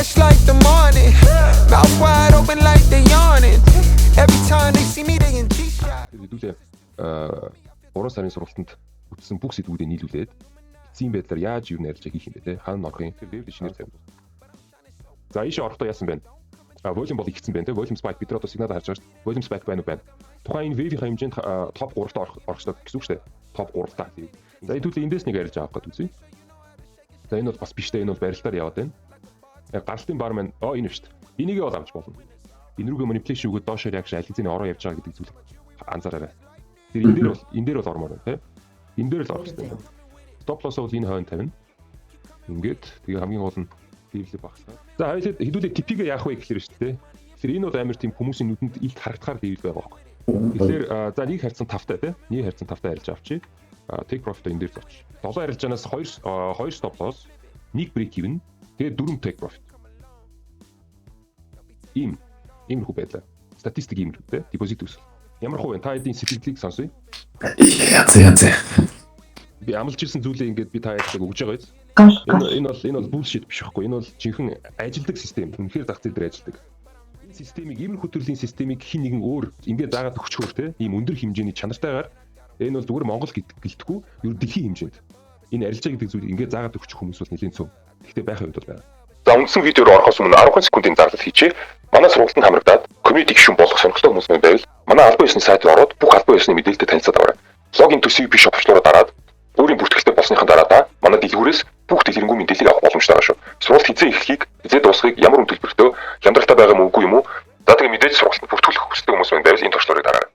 fresh like the morning. Mouth wide open like they yawning. Every time they see me they in G-shot. Хэдүүлээ 3 сарын сургалтанд үтсэн бүх сэдвүүдээ нийлүүлээд эцсийн байдлаар яаж юу нэрж хийх юм бэ те? Хаана орох юм? Тэр левел шинээр тавь. За ийшээ орохдоо яасан бэ? Volume бол ихсэн байна те. Volume spike бид нар одоо сигнал харж байгаа шүү дээ. Volume spike байна уу байна. Тухайн энэ wave-ийн хэмжээнд топ 3-т орох ёстой гэсэн үг шүү дээ. Топ 3-таа. За хэдүүлээ эндээс нэг ярьж авах гэдэг үзье. За энэ бол бас биш те. Энэ бол барилдаар яваад байна. Гарлтын бар маань энэ шүү дээ. Энийгээ бол авч болно. Энэ рүүгээ manipulation өгөөд доошоор яг шалхицын ороо явж байгаа гэдэг зүйлийг анзаараарай. Тэр энэ дээр бол ормоор байна те. Энэ дээр л орох хэрэгтэй. Stop loss бол энэ хойно тавина. Ингээд тэгээ хамгийн гол нь level багсаа. За хоёулаа хэдүүлээ TP-гээ яах вэ гэхээр шүү дээ. Тэгэхээр энэ бол амар тийм хүмүүсийн нүдэнд илт харагдахаар level байгаа байхгүй. Тэгэхээр за нэг харьцан 5-тай те. Нэг харьцан 5-тай арилж авчи. Take profit энэ дээр зоч. 7 арилжаанаас 2 stop loss, 1 break even, тэгээ 4 take profit. Иймэрхүү байлаа. Статистик иймэрхүү те. Депозит үүсэл. Ямар хувь та эдийн сэтгэлийг сонсъё. Янз. Би амлж ирсэн зүйлээ ингээд би та яадаг өгж байгаа биз. Энэ бол bullshit биш байхгүй. Энэ бол жинхэнэ ажилдаг систем. Үнэхээр зах зээл дээр ажилдаг. Энэ системийг иймэрхүү төрлийн системийг хин нэгэн өөр ингээд заагаад өгчхөөр те. Ийм өндөр хэмжээний чанартайгаар энэ бол зүгээр Монгол гэлтгүү ер дэлхийн хэмжээнд. Энэ арилжаа гэдэг зүйл ингээд заагаад өгчих хүмүүс бол нэлийн цөв. Гэхдээ байхын үед бол байна. За үндсэн видео руу орохоос өмнө 10 секундын зарлал хийчихье. Манай сургалтанд хамрагдаад community гишүүн болох сонирхолтой хүмүүс байвал манай албан ёсны сайтад ороод бүх албан ёсны мэдээлэлтэй танилцаад аваарай. Логин төсвийг биш шопчлороо дараад өөрийн бүртгэлтэй болсныхан дараа манай дэлгүүрээс бүх дэлгэрэнгүй мэдээллийг авах боломжтой байгаа шүү. Сургалт хизээ эхлэхийг, хизээ дуусхийг ямар үн төлбөртөө хямдралтай байгаа юм үгүй юм уу? За тэгээ мэдээж сургалтанд бүртгүүлэх хүсдэг хүмүүс байвал энэ туршлага дараарай.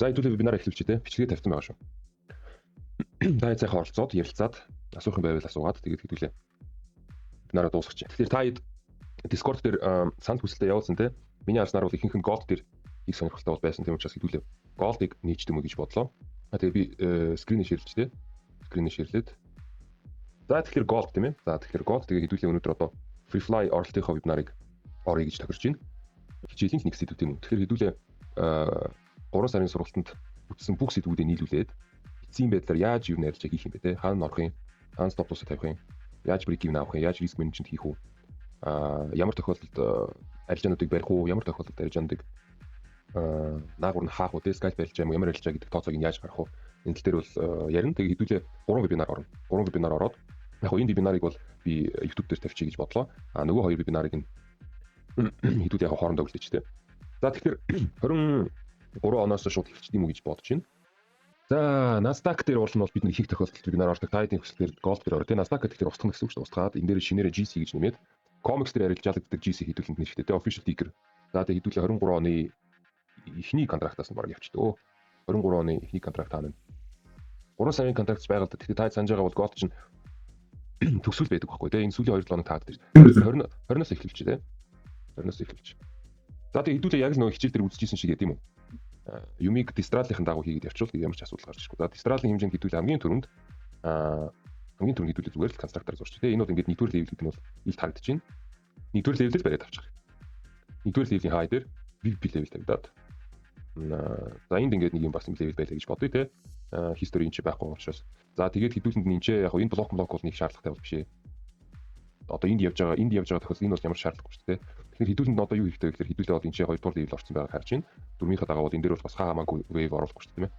За хэдүүлээ вебинар эхлүүлчихье те. Бичлэгээ тавьсан байгаа шүү. Та яцайхан оролцоод ярилцаад асуух юм байвал асуугаад тэгээд хэдүүлээ вебинараа дуусгачих. Тэгэхээр та Discord дээр санд хүсэлтэд явуулсан те. Миний харснаар бол ихэнх нь Gold дээр их сонирхолтой бол байсан тийм учраас хэдүүлээ Gold-ыг нийцдэг мө гэж бодлоо. Тэгээ би скринээ шеэрлэж те. Скринээ шеэрлээд. За тэгэхээр Gold тийм ээ. За тэгэхээр Gold тэгээ хэдүүлээ өнөөдөр одоо Free Fly оролтынхоо вебинарыг орё гэж тохирч байна. Хичээлийн нэг сэдв тийм үү. Тэгэхээр хэдүүлээ 3 сарын сургалтанд үтсэн бүх сэдвүүдээ нийлүүлээд эцсийн байдлаар яаж юу нэрж хийх юм бэ те. Хаана орох юм? Хаана stop loss тавих юм? Яаж break even авах юм? Яаж risk management хийх үү? Ямар тохиолдолд арилжаануудыг барих уу, ямар тохиолдолд арилжаануудыг наагур нь хаах уу, Skype арилжаа юм, ямар арилжаа гэдэг тооцоог нь яаж гарах уу? Энэ тал дээр бол ярина. Тэгээ хэдүүлээ 3 вебинар орно. 3 вебинар ороод яг энэ вебинарыг бол би YouTube дээр тавьчих гэж бодлоо. Нөгөө 2 вебинарыг нь хэдүүлээ яг хоорондоо үлдээч тээ. За тэгэхээр 23 оноос шууд эхэлчих юм уу гэж бодож байна. За Nasdaq дээр бол бид нэг их тохиолдолд вебинар ордог. Тайдын хүсэлээр Gold дээр ордог. Тэгээ Nasdaq гэхээр устгах гэсэн үг шүү дээ. Устгаад энэ дээр шинээрээ GC гэж нэмээд Comex дээр арилжаалагддаг GC хэдүүлэнд нэрхтэй те official ticker. За тэгээ хэдүүлээ 23 оны эхний контрактаас нь баг явчихдаг. 23 оны эхний контракт хаана. 3 сарын контрактс байгальд тэгэхээр та санаж байгаа бол Gold чинь төгсөл байдаг байхгүй те. Энэ сүүлийн 2 7 хоног таад дээр 20-оос эхэлж те. 20-оос эхэлж. За тэгээ хэдүүлээ яг л нөгөө хичээл дээр үзчихсэн шиг гэдэг юм уу? Юмиг дистралын дагуу хийгээд явуул ямар ч асуудал гарч ирэхгүй. За дистралын хэмжээнд хэдүүлээ хамгийн түрүүнд хэдүүлээ зүгээр л конструктор зурч те. Энэ бол ингээд нэгдүгээр левел гэдэг нь бол илт харагдаж байна. Нэгдүгээр левелээс бариад авчих. Нэгдүгээр левелийн хай дээр VIP левел тавьдаад. За энд ингээд нэг юм бас юм левел байлаа гэж бодъё те. History энэ ч байхгүй учраас. За тэгээд хэдүүлэнд нь энэ яг энэ блок бол нэг шаардлагатай бол биш ээ. Одоо энд явж байгаа тохиолдол энэ бол ямар шаардлагагүй шүү дээ. Тэгэхээр хэдүүлэнд одоо юу хэрэгтэй вэ гэхээр хэдүүлээ бол энэ 2 дугаар левел орсон байгааг харж байна. 4-ийнхаа дагаа бол энэ дээр бол бас хамаагүй wave оруулахгүй шүү дээ тийм ээ.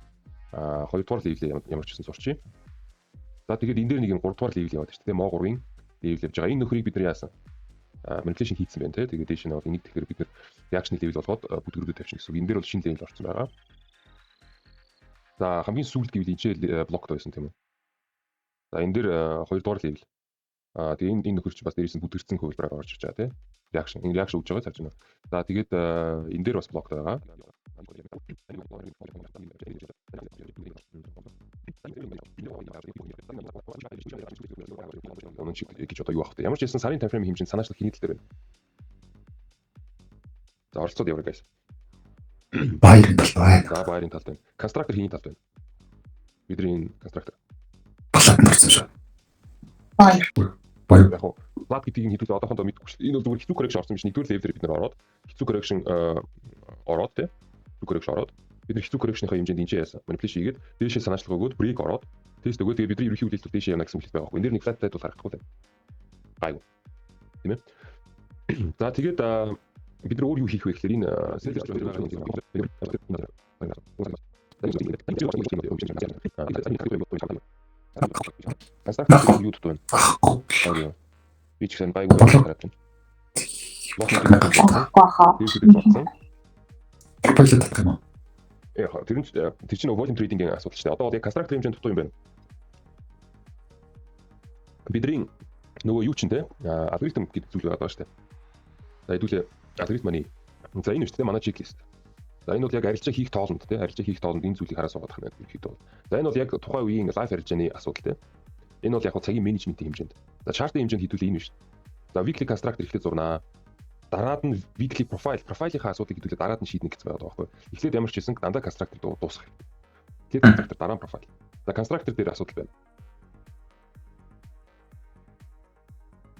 2 дугаар левел ямар ч гэсэн сурчий. За тэгээд энэ дээр нэг юм 3 дугаар левел яваад шүү дээ. Мо 3-ын левел явж байгаа. Энэ нөхрийг бид нар яасан? Manipulation хийсэн байна те. Тэгээд дэш нь бол энийг тэгэхээр бид нар reaction левел болгоод бүдгэрүүдэд тавьчих гэсэн үг. Энэ дээр бол шинэ левел орсон байгаа. За хамгийн сүүлд гэвэл энэ блокд байсан тийм үү. За энэ дээр 2 дугаар левел. Тэгээ энэ нөхөр чинь бас дээрээс нь бүдгэрсэн хувилбараар орж ирж байгаа тийм. Reaction энэ reaction өгж байгаа цааш нь. За тэгээд энэ дээр бас блокд байгаа. Онч гэж одоо юу ах вэ? Ямар ч хэлсэн сарын таймфрейм хэмжээнд санаачлах хийх дээр байна. За оролцоод яваа guys. Баярын талд байна. За баярын талд байна. Constructor хийний талд байна. Бидний constructor. Баглаад нарсан шүү. Баяр. Яг хоо плат гэдгийг хэдүүлээ одоохондоо мэдэхгүй шүү. Энэ бол зүгээр хэцүү correction орсон биш. Нэгдүгээр level дээр бид нар ороод хэцүү correction ороод тий. Хэцүү correction ороод бид нар хэцүү correction-ийн хэмжээнд энэ яасан. Manipulation хийгээд дээшээ санаачлах өгөөд break ороод тест өгөөд тэгээ бидний ерөнхий хүлээлт дээшээ явна гэсэн хэлбэл байгаа байхгүй. Энэ дэр нэг flat tide бол харагдахгүй байна. Гайгүй. тийм ээ. За тэгээд бид нар өөр юу хийх вэ гэхээр энэ селлер юу дутуу байна. Би ч гэсэн байгуу хараад байна. Пропозал татах юм уу? Яг тэр чинь volume trading-ийн асуудал шүү дээ. Одоо яг constructor хэмжээнд дутуу юм байна. Бидний нөгөө юу ч нэ алгоритм гэдэг зүйл байгаа шүү дээ. За хэдүүлээ алгоритманы за энэ шүү дээ манай checklist. За энэ бол яг арилжаа хийх тоолонд тий арилжаа хийх тоолонд энэ зүйлийг хараа суугаад байна гэдэг бол. За энэ бол яг тухайн үеийн лайф арилжааны асуудал тий. Энэ бол яг цагийн менежментийн хэмжээнд. За чартын хэмжээнд хэдүүлээ энэ шүү дээ. За weekly constructor ихтэй зурнаа. Дараад нь weekly profile-ийнхаа асуудлыг хэдүүлээ дараад нь шийднэ гэсэн байгаа байхгүй. Эхлээд ямар ч хийсэн дандаа constructor дуусгах. Тэгээд constructor дараа нь profile. За constructor дээр асуудал байна.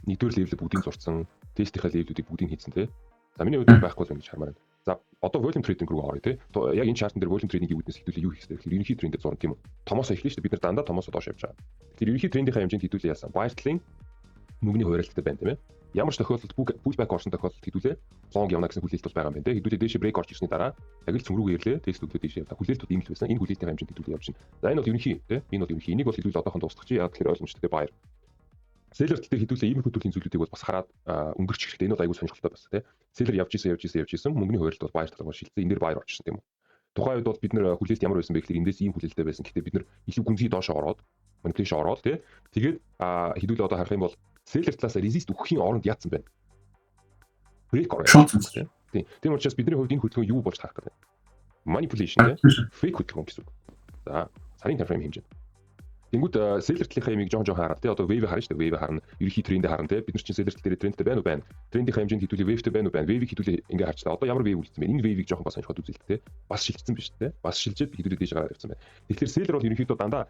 Нэгдүгээр левелд бүгдийг зурцсан, тестийнхаа левелүүдийг бүгдийг хийсэн тий. За миний хувьд байхгүй л ингэж хармаар байна. За одоо volume trading руу оръё тий. Яг энэ чартн дээр volume trading-ийн үүднээс хэдүүлээ юу хийх вэ гэхээр ерөнхий трендээр зурна тийм үү. Томоосоо эхлэв шүү дээ. Бид нар дандаа томоосоо доош явж байгаа. Тэгэхээр ерөнхий трендийнхаа хэмжээнд хэдүүлээ яасан. Buy-ийн мөнгөний хуурайлттай байна тийм ээ. Ямар ч тохиолдолд pullback орсон тохиолдолд хэдүүлээ long явна гэсэн хүлээлт бол байгаа юм байна тийм. Хэдүүлээ дээшээ break орж ирсний дараа яг л цөм рүү ирлээ. Тест өгдөө дээшээ яваа. Хүлээлтүүд ийм л байсан. Энэ хүлээлтийн хэмжээнд хэдүүлээ явж байна. За энэ бол ерөнхий тийм. Энэ бол ерөнхий. Энийг бол хэдүүлээ одоохон дуусгах чи яг тэгэхээр ойлгомжтой buyer. Seller дээр хэдүүлээ иймэрхүү төрлийн зүйлүүдийг бол бас хараад өнгөрч ирэхдээ энэ бол аягүй сонирхолтой байсан тийм. Seller явж исэн мөнгөний хуурайлт бол buyer талаар шилжсэн. Энэ дээр buyer орчихсон тийм үү. Тухайн үед бол бид нэр хүлээлт ямар байсан бэ гэхээр эндээс ийм хүлээлттэй байсан. Гэхдээ бид нэр илүү гүнзгий доошоо ороод manipulation ороод тийм. Тэгээд хэдүүлээ одоо харах юм бол seller талаас resist өгөхийн оронд яатсан байна. Break орсон тийм. Тийм учраас бидний хувьд энэ хөдөлгөөн юу болж харах гэдэг. Manipulation тийм. Fake хөдөлгөөн гэсэн үг. За сарын time frame хэмжээ. Тэнгүүд seller талынхаа ямиг жоохон хараад тий одоо wave харна шүү дээ. Wave харна, ерөнхий трендээ харна тий. Бид нар чинь seller тал дээр трендтэй байна уу байна. Трендийнхаа хэмжээнд хэдүүлээ wave-тэй байна уу байна. Wave-ийг хэдүүлээ ингээ харчлаа. Одоо ямар wave үлдсэн бэ? Энэ wave-ийг жоохон бас сонирхоод үзэлт тий. Бас шилжсэн биз дээ. Бас шилжээд хэдүүлээ дээш гараад явсан байна. Тэгэхээр seller бол ерөнхийдөө дандаа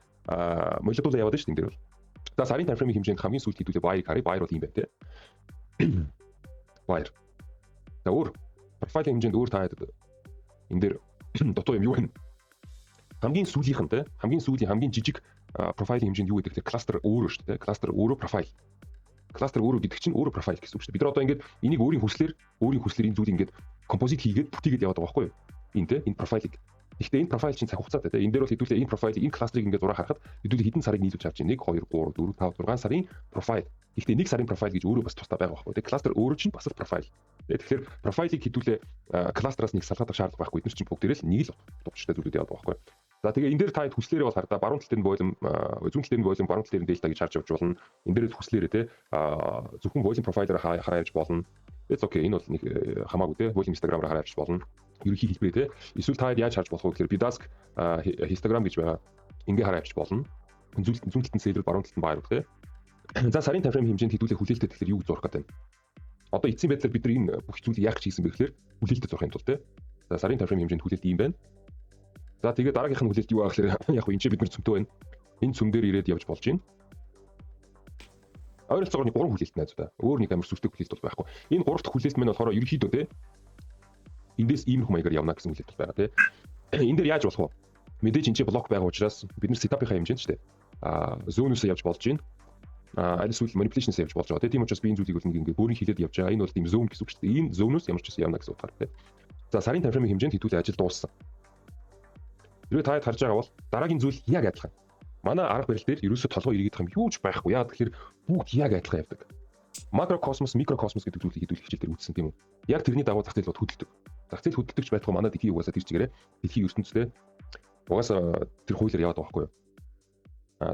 молидуулаа яваад шүү дээ энэ дээр бол. За сарын time frame-ийн хэмжээнд хамгийн сүүлд хэдүүлээ buy-ыг харъя. Buy бол юм байна тий. Buyer. За өөр profile хэмжээнд өөр таад энэ дээр дутуу юм юу вэ? Хамгийн сүүлийнх нь тий. Хамгийн сүүлийн хамгийн жижиг profile хэмжээнд юу гэдэг вэ? Cluster өөрөө шүү дээ. Cluster өөрөө profile. Cluster өөрөө гэдэг чинь өөрөө profile гэсэн үг шүү дээ. Бид нар одоо ингээд энийг өөрийн хүслээр энэ зүйлийг ингээд composite хийгээд бүтээгээд яваад байгаа байхгүй юу? Энэ тий энэ profile-ыг. Гэхдээ энэ profile чинь цаг хугацаатай тий. Энэ дээр бол хэдүүлээ энэ profile-ийг энэ cluster-ыг ингээд зураг харахад хэдүүлээ хэдэн сарыг нийлүүлж авч байна. 1 2 3 4 5 6 сарын profile. Гэхдээ 1 сарын profile гэж өөрөө бас тусдаа байгаа байхгүй юу? Тий cluster өөрөө чинь бас profile. Тэгэхээр profile-ыг хэдүүлээ cluster-аас нэг салгаад шаардлага байхгүй. Эдгээр чинь бүгдээрээ л нэг л тусчтай зүйлүүд яваад байгаа байхгүй юу? За тэгээ энэ дээр та хүслээрээ бол хардаа баруун талд нь volume, зүүн талд нь volume, баруун талд нь delta гэж харж явж болно. Энэ дээр хүслээрээ те зөвхөн volume profiler хараа явж болно. It's okay. Энэ бол нэг хамаагүй те volume Instagram-аар хараа явж болно. Ерөнхий хэлбэрээ те. Эсвэл та яаж харж болох вэ гэхээр Bidask Instagram гэж байгаа. Ингээ хараа явж болно. Зүүн талд нь seller, баруун талд нь buyer те. За сарын time frame хэмжээнд хэдүүлээ хүлээлттэй тэгэхээр юу зурах гэдэг вэ? Одоо эцсийн байдлаар бид нар энэ бүх зүйлийг яах гэж хийсэн бэ гэхээр хүлээлттэй зурхын тулд те. За сарын time frame хэмжээнд хүлээлт ийм байна. За тэгээд дараагийнх нь хүлээлт юу аа гэхээр яг энэ ч бид нар цөмтөө байна. Энэ цөм дээр ирээд явж болж байна. Ойролцоогоор 3 хүлээлт найзуудаа. Өөр нэг амар сүртэй хүлээлт бол байхгүй. Энэ 3 дахь хүлээлт мань болохоор ерөнхийдөө те. Эндээс иймэрхүү маягаар явна гэсэн хүлээлт байгаа те. Энэ дээр яаж болох вэ? Мэдээж энэ ч блок байгаа учраас бид нар сетапийнхаа хэмжээнд ч те. Зөөнөөсөө явж болж байна. Аль эсвэл manipulation-ээс явж болж байгаа те. Тийм учраас би энэ зүйлийг бол нэг ингээд өөрийн хилээд явж байгаа. Энэ бол тийм зөөн гэсэн үг шүү дээ. Энэ зөөнөөс ямар ч гэсэн явна гэсэн утгаар те. За сарын time frame хэмжээнд хэдүүлээ ажил дууссан. Хэрвээ та харж байгаа бол дараагийн зүйл яг адилхан. Манай арга барил дээр ерөөсө толгой эргэж байгаа юм юу ч байхгүй. Яа тэгэхээр бүгд яг адилхан явдаг. Макрокосмос, микрокосмос гэдэг зүйлийг хэдүүлэх хичээл дээр үзсэн тийм үү? Яг тэрний дагуу зах зээл бод хөдөлдөг. Зах зээл хөдөлдөгч байтугай манай дэлхий угаасаа тэр чигээрээ дэлхийн ертөнцийн угаасаа тэр хуулиар яваад байгаа байхгүй юу?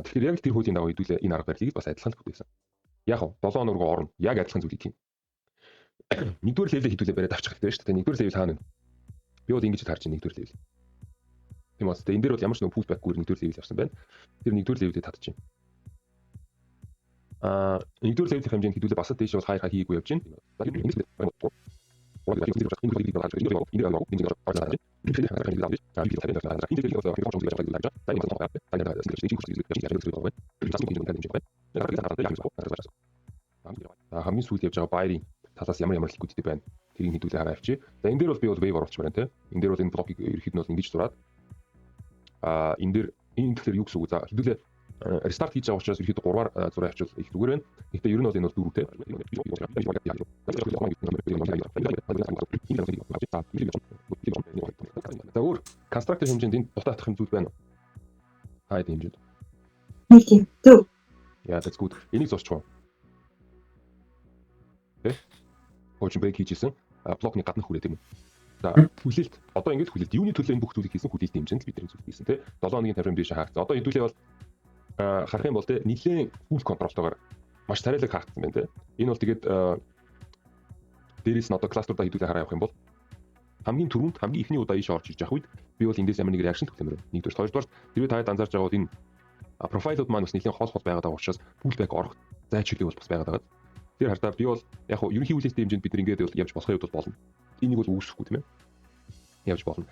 Тэгэхээр яг тэр хуулийн дагуу хэдүүлээ энэ арга барилыг бас адилхан хөдөлсөн. Яг нь 7 хоног руу орно. Яг адилхан зүйлийг хийн. Нэгдүгээр левел хэдүүлээ бариад авчих хэрэгтэй шүү дээ. Нэгдүгээр левел хаана вэ? Би бол ингэж харж байна нэгдүгээр левел. Тийм үү? Энэ дээр бол ямар ч нэг pullback гүр нэгдүгээр левел авсан байна. Тэр нэгдүгээр левелээ татчих юм. Нэгдүгээр левелийн хэмжээнд хэдүүлээ бас дээш бол хаяа хийгээгүй явж байна. Хамгийн сүүлд явж байгаа байрын талаас ямар хэлхүүдтэй байна. Тэрийг хэдүүлээ хараа авчи. За энэ дээр бол би бол wave оруулж байна те. Энэ дээр бол энэ блокийг ерөөхдөө бол ингэж зураад энэ дээр энэ тэгэхээр юу гэсэн үг вэ? За хэдүүлээ рестарт хийж байгаа учраас ерөөхдөө 3-аар зураг авчвал их зүгээр байна. Гэхдээ ер нь бол энэ бол 4 те. За өөр constructor хэмжээнд энд дутаах юм зүйл байна уу? Хаад хэмжээнд. Нэг төв. Yeah, that's good. Энийг зурчих уу? Тэ? Coach break хийжсэн. Блокны гадна хүрээ тийм үү? За хүлээлт одоо ингэж хүлээлт юуны төлөө энэ бүх зүйлийг хийсэн хүлээлт хэмжээнд бид нар хийсэн те 7 хоногийн тайм фрейм дэше хаагдсан. Одоо хэдүүлээ бол харах юм бол те нэлээд full контролтойгоор маш царайлаг хаагдсан байна те. Энэ бол тэгээд дээрээс нь одоо кластеруудаа хэдүүлээ хараа явах юм бол хамгийн түрүүнд хамгийн ихний удаа ийш орж ирж явах үед би бол эндээс ямар нэг реакшн төлөмөр. Нэгдүгээр хоёрдугаар тэрвээ таад анзаарч байгаа бол энэ профайлууд маань бас нэлээд хол байгаад байгаа учраас pullback орох зайчлал бол бас байгаад байгаа. Тэр хартаа би бол яг хуу ерөнхий хүлээлтийн хэмжээнд бид нэг ингэж явж болохын үед бол болно. Энийг бол үүсэхгүй тийм ээ. Явж болно.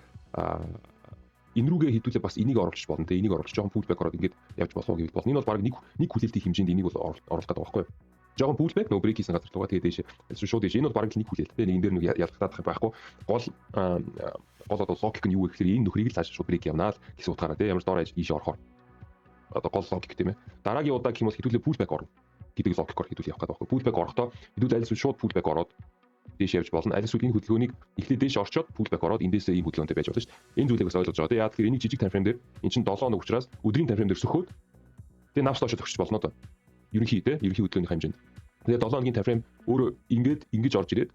Энэ рүүгээ хідүүлээ бас энийг оруулж болно. Тэгээ энийг оруулж жоохон pullback ороод ингэж явж болох уу гэвэл болно. Энэ бол баг нэг хүлээлтийн хэмжээнд энийг бол оруулах гэдэг байхгүй юу? Жоохон pullback нөө брейк хийсэн газар руугаа тэгээ дээш. Шууд дээш. Энэ бол баг нэг хүлээлт. Тэгээ нэг дээр нэг ялгахтаадах байхгүй. Гол одоо логик нь юу вэ гэхээр энэ нөхрийг л цааш шууд брейк явнаа л гэсэн утгаараа тэгээ ямар ч доор ийш орохоор. Одоо гол логик тийм ээ. Дараагийн удаа гэх юм бол хідүүлээ pullback орно гэдэг логикоор хідүүл явах гэдэг байхгүй. Pullback орохдоо хідүүл аль эсвэл шууд pullback ороод дээш явж болно. Аль эсвэл энэ хөдөлгөөнийг эхлээд дээш орчоод pullback ороод эндээсээ ийм хөдөлгөөнтэй байж болно шүү дээ. Энэ зүйлийг бас ойлгож байгаа. Яг тэгэхээр энийг жижиг тайм фрейм дээр эн чинь 7 хоног учраас өдрийн тайм фрейм дээр сөхөөд тэгээ навс доошо төгсч болно одоо. Ерөнхий хөдөлгөөний хэмжээнд. Тэгээ 7 хоногийн тайм фрейм өөрөө ингэж орж ирээд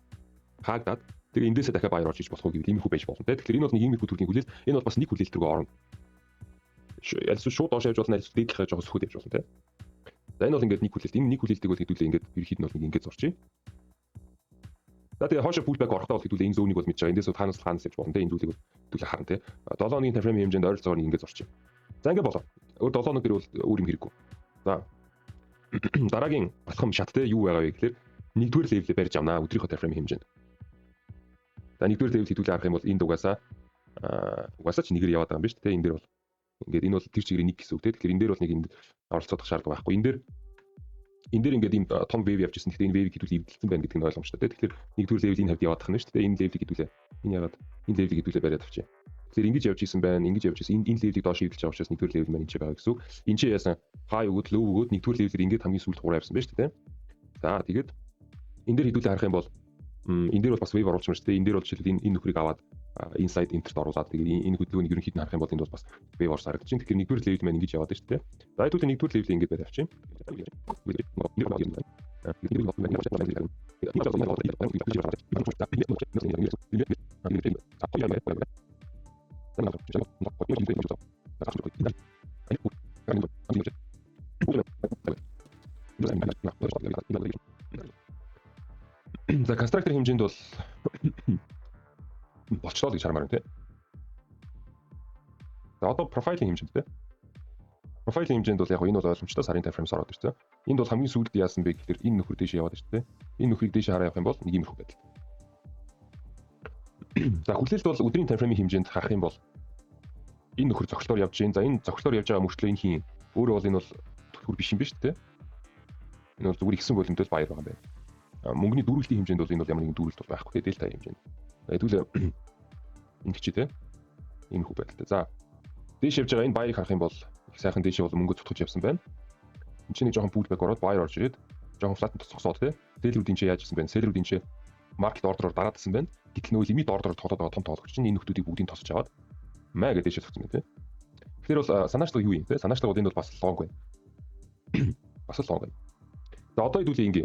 хаагдаад тэгээ эндээсээ дахиад баяр орж иж болох уу гэвэл иймэрхүү байж болно. Тэгэхээр энэ бол нэг ийм хөдөлгөөний хүлээлт. Энэ бол бас нэг хүлээлт рүү орно. Аль эсвэл шууд доош явж болно, аль эсвэл дээдлэхээ жоохон сөхөөд явж болно те. За энэ бол ингээд нэг хүлээлт. Энэ нэг хүлээлтийг бол хэдүүлээ ингээд ерөнхийд нь бол ингээд зорчих. За тэгээ хоошо pullback орохдоо бол хэдүүлээ энэ зөөнийг бол мэдж байгаа. Эндээс хаанаас явж болно те. Энэ зүйлийг бол хэдүүлээ харна те. 7 хоногийн тайм фрейм хэмжээнд ойролцоогоор ингээд зорчих. За ингээд болоо. Өөр 7 хоног дээр бол өөр юм хэрэггүй. За дараагийн алхам шат те юу байгаа вэ гэхээр нэгдүгээр левелээ барьж авнаа өдрийнхөө тайм фрейм хэмжээнд. За нэгдүгээр левел хэдүүлээ харах юм бол энд угаасаа ч нэгээр яваад байгаа юм биш те. Энэ дээр бол ингээд энэ бол тэр чигээр нэг гэсэн үг те. Тэгэхээр энэ дээр бол нэг энд оролцоодох шаардлага байхгүй. Энэ дээр ингээд ийм том wave явж ирсэн. Тэгэхээр энэ wave-ийг хэдүүл эвдэлсэн байна гэдэг нь ойлгомжтой те. Тэгэхээр нэгдүгээр левел энэ хавьд яваад тахна шүү дээ. Энэ левелийг хэдүүлээ. Энэ ягаад энэ левелийг хэдүүлээ бариад авчи. Тэгэхээр ингэж явж ирсэн байна. Ингэж явж ирсэн. Энэ левелийг доош эвдэлж байгаа учраас нэгдүгээр левел маань энэ ч байгаа гэсэн үг. Энэ ч яасан хай өгөөд low өгөөд нэгдүгээр левелээр ингээд хамгийн сүүлд 3 явсан байна шүү дээ. За тэгээд энэ дээр хэдүүлээ харах юм бол энэ дээр бол бас wave оруулж байгаа шүү дээ. Энэ дээр бол жишээлбэл энэ нөхрийг аваад inside enterт оруулаад тэгээд энэ хөдөлгөөнийг ерөнхийд нь харах юм бол энд бол бас wave орж харагдаж байна. Тэгэхээр нэгдүгээр левел маань ингэж яваад байна шүү дээ. За хэдүүлээ нэгдүгээр левелийг ингэж бариад авчих. За constructor хэмжээнд бол болчлоо гэж хармаар байна те. За одоо profiling хэмжээнд те. Profiling хэмжээнд бол яг энэ бол ойлгомжтой сарын тайм фреймс ороод ирсэн. Энд бол хамгийн сүүлд яасан бэ гэхээр энэ нөхөр дэше яваад ирсэн те. Энэ нөхрийг дэше хараа явах юм бол нэг иймэрхүү байдал. За хүлээлт бол өдрийн тайм фреймийн хэмжээнд харах юм бол энэ нөхөр зогсолтоор явж гин. За энэ зогсолтоор явж байгаа мөрчлөө энэ хин. Өөрөө бол энэ бол түлхүүр биш юм биш те. Энэ бол зүгээр ихсэн боломжтой баяр байгаа юм байна. Мөнгөний дүүрэлтийн хэмжээнд бол энэ бол ямар нэгэн дүүрэлт бол байхгүй те. Дельта хэмжээнд. Хэдүүлээ ингэ чи те. Иймэрхүү байдалтай. За дээш явж байгаа энэ баярыг харах юм бол их сайхан дээшээ бол мөнгө цутгаж явсан байна. Энд чинь нэг жоохон pullback ороод баяр орж ирээд жоохон flat тосгосоод те. Селлерүүдийн чи яаж ирсэн байна? Селлерүүдийн чи market order-оор дараадсан байна. Гэтэл нөгөө limit order-оор тоглоод байгаа том тоглогч чинь энэ нөхдүүдийг бүгдийг тосч аваад маа гэдэг дээшээ цогцсон байна те. Тэгэхээр бол санаачлага юу юм те? Санаачлага энэ бол бас лог байна. Бас лог байна. За одоо хэдүүлээ ингэ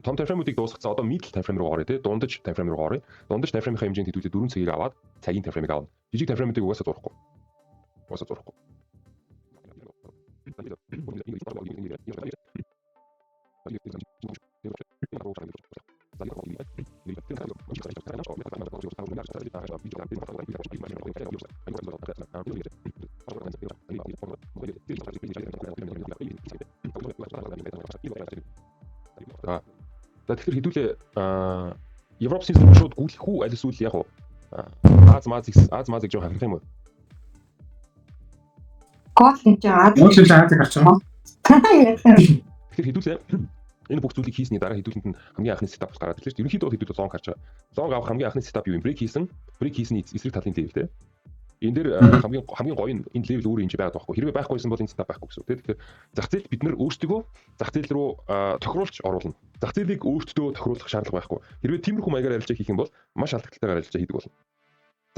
том тайм-фреймүүдийг дуусгацсан. Одоо middle time-frame руу орё те. Дундаж time-frame руу орё. Дундаж time-frame-ийн хэмжээнд хэдүүлээ 4 цагийг аваад цагийн time-frame-ыг авна. Жижиг time-frame-уудыг угаасаа зурахгүй. За тэгэхээр хэдүүлээ Европ систем шууд гүйлэх үү аль эсвэл яг Аз мазыг жоо харах юм уу? Гол гэж Аз гарч байгаа. Тэгэхээр хэдүүлээ энэ бүх зүйлийг хийсний дараа хэдүүлэнд нь хамгийн анхны сетап гараад ирлээ шүү дээ. Ерөнхийдөө хэдүүлээ лонг харж байгаа. Лонг авах хамгийн анхны сетап юу юм? Брейк хийсэн эсрэг талын левел те. Энэ дээр хамгийн гоё нь энэ левел өөрөө энэ байгаад байхгүй. Хэрвээ байхгүйсэн бол энэ стап байхгүй гэсэн үг. Тэгэхээр зах зээл бид нар өөрсдөө зах зээл рүү тохируулж оруулна. Зах зээлийг өөртөө тохируулах шаардлага байхгүй. Хэрвээ тиймэрхүү маягаар арилжаа хийх юм бол маш алдагдaltaгаар арилжаа хийдэг болно.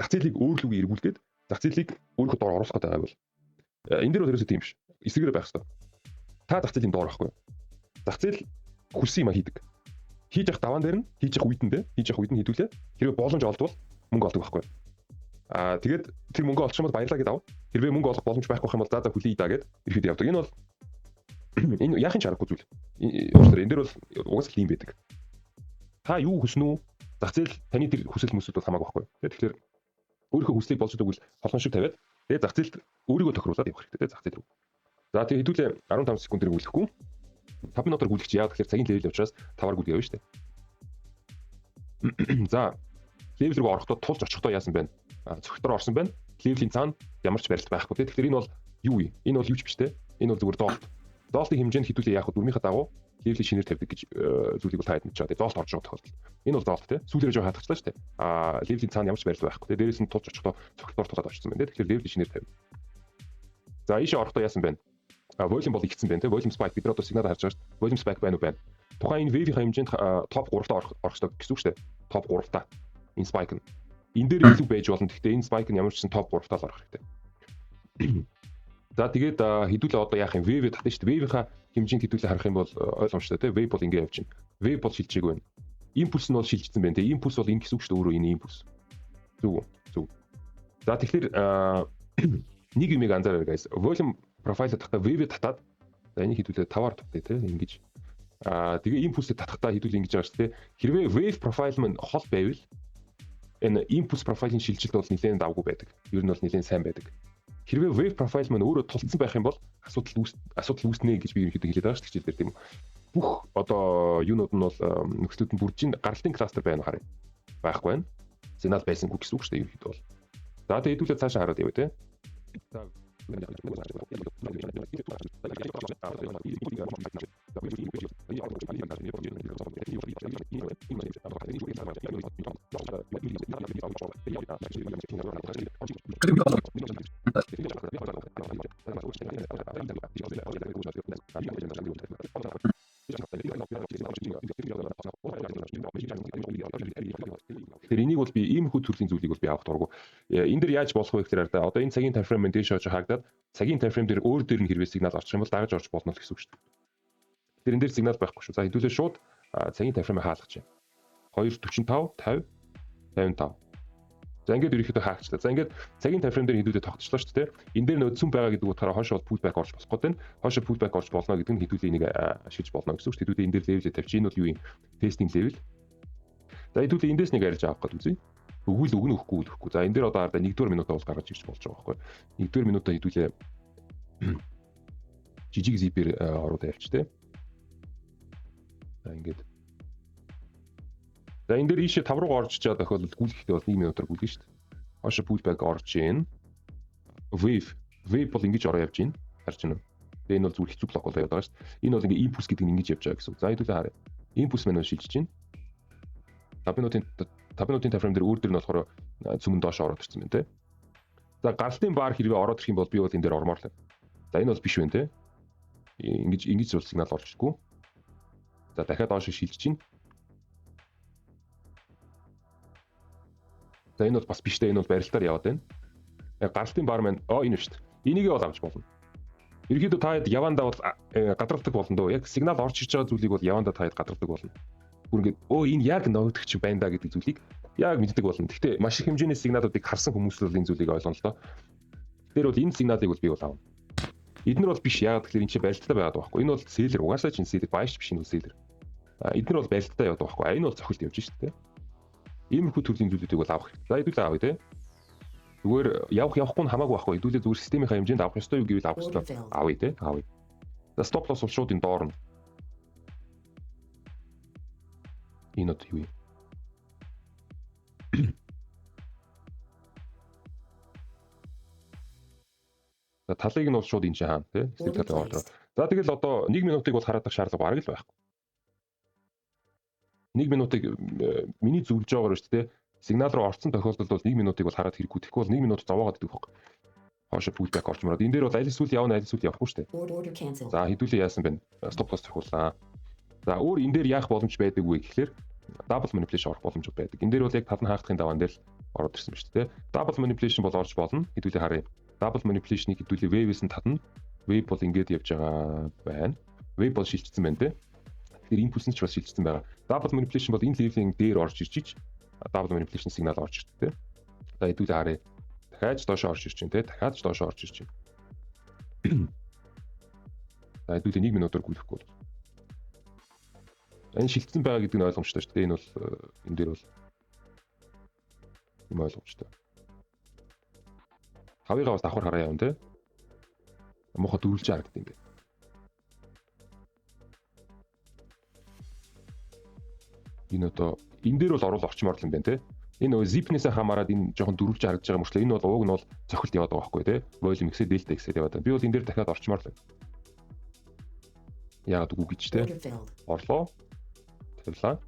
Зах зээлийг өөрлөгөө эргүүлгээд зах зээлийг өөрийнхөө доор оруулах гэдэг байвал энэ дээр ерөөсөө тийм биш. Эсрэгээр байх хэрэгтэй. Та зах зээлийн доор байхгүй. Зах зээл хүссэн юм хийдэг. Хийж явах даваан дээр нь хийж явах үедэндээ хийдүүлээ. Хэрвээ боломж олдвол мөнгө олдог байхгүй. Тэгээд тэр мөнгө олчих юм бол баярлаа гэдээ ав. Хэрвээ мөнгө олох боломж байхгүй юм бол за хүлээе даа гэд ирэхэд явдаг. Энэ бол энэ яахын чаргагүй зүйл. Өөрөөр энэ дээр бол угаасаа хийм байдаг. Та юу хүснэ үү? Зах зээл таны тэр хүсэл мөсөд бол хамаагүй байхгүй. Тэгэхээр өөрийнхөө хүслийг болж өгвөл холхон шиг тавиад тэгээд зах зээлд өөрийгөө тохируулаад явах хэрэгтэй зах зээл рүү. За тэгээд хэдүүлээ 15 секундээр гүйлэхгүй. 5 минутаар гүйлэх чи яагаад тэгэхээр цагийн левел учраас 5-аар гүйлгээ явна шүү дээ. За левел рүү орохдоо тулж очихдоо яасан бэ? Цогтор орсон байна. Левелийн цаана ямар ч барилт байхгүй тийм. Тэгэхээр энэ бол юу вэ? Энэ бол юу ч биш тийм. Энэ бол зүгээр доолт. Доолтын хэмжээнд хэдүүлээ яах вэ? Дүрмийнхаа дагуу левелийн шинээр тавьдаг гэж зүйлийг бол таад мэдчихээ. Доолт орж байгаа тохиолдолд. Энэ бол доолт тийм. Сүүлээрээ жоо хатгачлаа шүү дээ. Левелийн цаана ямар ч барилт байхгүй. Тэгээ дээрээс нь тулж очихдоо цогтор тулаад очсон байна тийм. Тэгэхээр левелийн шинээр тавь. За ийшээ орохдоо яасан бэ? Volume бол игдсэн байна тийм. Volume spike бид нар одоо сигнал харж байгаа шүү дээ. Volume spike байна уу байна. Тухайн энэ wave-ийн хэмжээнд топ 3-таа орох ёстой гэсэн үг шүү дээ. Топ 3-таа. Энэ spike нь. Энэ дээр илүү байж болно. Гэхдээ энэ spike нь ямар ч сан топ 3-таа л орох хэрэгтэй. За тэгээд хэдүүлээ одоо яах юм? Wave татна шүү дээ. Wave-ийнхаа хэмжээнд хэдүүлээ харах юм бол ойлгомжтой тийм. Wave бол ингэ явж байна. Wave бол шилжээг байна. Импульс нь бол шилжсэн байна тийм. Импульс бол энэ гэсэн үг шүү дээ. Өөрөө энэ импульс. Зүг. За тэгэхээр нэг юмыг анзаараа guys. Volume profile татахта wave татаад за энийг хэдүүлээ 5-аар татъя тийм. Ингэж тэгээ импульсээ татахтаа хэдүүл ингэж байгаа шүү дээ. Хэрвээ wave profile маань хол байвал энэ импульс профилийн шилжилт бол нэлээд давгүй байдаг. Ер нь бол нэлээд сайн байдаг. Хэрвээ wave profile маань өөрөө тулцсан байх юм бол асуудал үүснэ гэж би ерөнхийдөө хэлээд байгаа шүү дээ хичээл дээр тийм үү. Бүх одоо юунууд нь бол нөхцлүүд нь бүржин гаралтын кластер байна харъя. Байхгүй байна. Сигнал байсангүй гэсэн үг шүү дээ ерөнхийдөө бол. За тэгээ хэдүүлээ цаашаа хараад явъя тийм. За Тэгэхээр энийг бол би иймэрхүү төрлийн зүйлийг бол би авах дурггүй. Энэ дэр яаж болох вэ гэхээр одоо энэ цагийн таймфрейм мен дэш очиж хаагдаад цагийн таймфрейм дээр өөр дээр нь хэрвээ сигнал орчих юм бол дагаж орж болно гэсэн үг шүү дээ. Тэгэхээр энэ дээр сигнал байхгүй шүү. За хэдүүлээ шууд цагийн таймфреймээ хаалгach юм. 2:45 50 55. За ингээд ерөнхийдөө хаагчлаа. За ингээд цагийн таймфрейм дээр хэдүүлээ тогтчлаа шүү дээ. Энэ дээр нөө цүн байгаа гэдэг утгаараа хойшоо pullback орж болох гэдэг нь хойшоо pullback орж болно гэдэг нь хэдүүлээ энийг ашиглаж болно гэсэн үг шүү. Хэдүүлээ энэ дээр левелээ тавьчих. Энэ бол юу юм? Тестинг левел. За хэдүүлээ эндээс нэг арилж авах гэдэг үзье. Өгвөл өгнө өгөхгүй. За энэ дээр одоо 1-р минутаа бол гаргаж ирж болж байгаа байхгүй. 1-р минутаа хэдүүлээ жижиг зипээр ороод явчих те. За ингээд. За энэ дээр ийшээ 5 руу орж чаад тохиолдолд гүйлэхдээ бол 1 минутаар гүйлгэн шүү дээ. Хойшоо pullback орж ийн. Wave бол ингэж ороо явж ийн. Харж байна уу? Тэгээ энэ бол зүгээр хэцүү блок болоо яваад байгаа шүү дээ. Энэ бол ингээ импульс гэдэг нь ингэж явж байгаа гэсэн үг. За хэдүүлээ харъя. Импульс маань шилжиж байна. 5 минутын таймфрейм дээр өөр дээр нь болохоор цөмөн доош ороод ирсэн байна те. За гаралтын баар хэрвээ ороод ирэх юм бол би бол энэ дээр ормоор л. За энэ бол биш байна те. Ингэж бол сигнал орж иргүй. За дахиад доош шилжиж байна. За энэ бол бас биш те. Энэ бол барилтаар яваад байна. Гаралтын баар маань энэ шүү дээ. Энийгээ бол авч болно. Ерөнхийдөө та явандаа бол гадардаг болно дөө. Яг сигнал орж ирж байгаа зүйлийг бол явандаа та гадардаг болно. Бүр ингээд энэ яг ногдогч байна да гэдэг зүйлийг яг мэддэг болно. Гэхдээ маш их хэмжээний сигналуудыг харсан хүмүүс л энэ зүйлийг ойлгоно л доо. Тэр бол энэ сигналыг бол би бол аавна. Эднэр бол биш. Яагаад гэхээр энэ чинь барилттай байгаад байгаа байхгүй. Энэ бол селлер угаасаа чинь селлер бааш биш энэ бол селлер. Эднэр бол барилттай яваад байгаа байхгүй. Энэ бол цохилт явж шүү дээ. Иймэрхүү төрлийн зүйлүүдийг бол авах. За хэдүүлээ авъя те. Зүгээр явахгүй нь хамаагүй байхгүй. Хэдүүлээ зүгээр системийнхаа хэмжээнд авах ёстой юу гэвэл авах ёстой. Авъя те. Авъя. За стоп лосс бол шууд энэ доор нь. Энэ одоо юу юм? За талыг нь бол шууд энэ хаана тий? Стил талыг ордоо. За тэгэл одоо 1 минутыг бол хараадах шаардлага бараг л байхгүй. 1 минутыг миний зөвлөж байгаагаар шүү дээ. Сигнал руу орсон тохиолдолд бол 1 минутыг бол хараад хэрэггүй. Тэгэхгүй бол 1 минут зовоогоод идэх баг. Хоошо pullback орж мараад. Энэ дээр бол аль эсвэл явна, аль эсвэл явахгүй шүү дээ. За хэдүүлээ яасан бэ? Stop loss зохиуллаа. За өөр энэ дээр яах боломж байдаг вэ гэхлээр double manipulation орох боломж байдаг. Энэ дээр бол яг тав нь хаагдахын даваан дээр л ороод ирсэн ба шүү дээ. Double manipulation бол орж болно. Хэдүүлээ харъя. Double manipulation-ыг хэдүүлээ wave-с нь татна. Wave бол ингэж явж байгаа байна. Wave бол шилжчихсэн байна те. Тэгэхээр impulse нь ч бас шилжчихсэн байгаа. Double manipulation бол энэ level-ийн дээр орж ирчих. Double manipulation сигнал орж ирдэг те. За хэдүүлээ харъя. Дахиад доошоо орж ирж байна те. Дахиад доошоо орж ирж байна. За хэдүүлээ 1 минутаар гүйлэхгүй бол. Энэ шилжсэн байгаа гэдэг нь ойлгомжтой шүү дээ. Энэ бол энэ дээр бол юм ойлгомжтой. Хавыгаа бас давхар хараа явна те. Мохо дөрүүлж харагддаг юм байна. Энэ одоо энэ дээр бол оруул орчмоор л юм байна те. Энэ нөгөө zip-нээсээ хамаарад энэ жоохон дөрүүлж харагдаж байгаа мөрчлөө энэ бол ууг нь бол цохилт яваад байгаа байхгүй те. Volume x-ээ delta x-ээ яваад байна. Би бол энэ дээр дахиад орчмоор л байна. Яагаад үгүй гэж те. Орлоо. Тавилаа.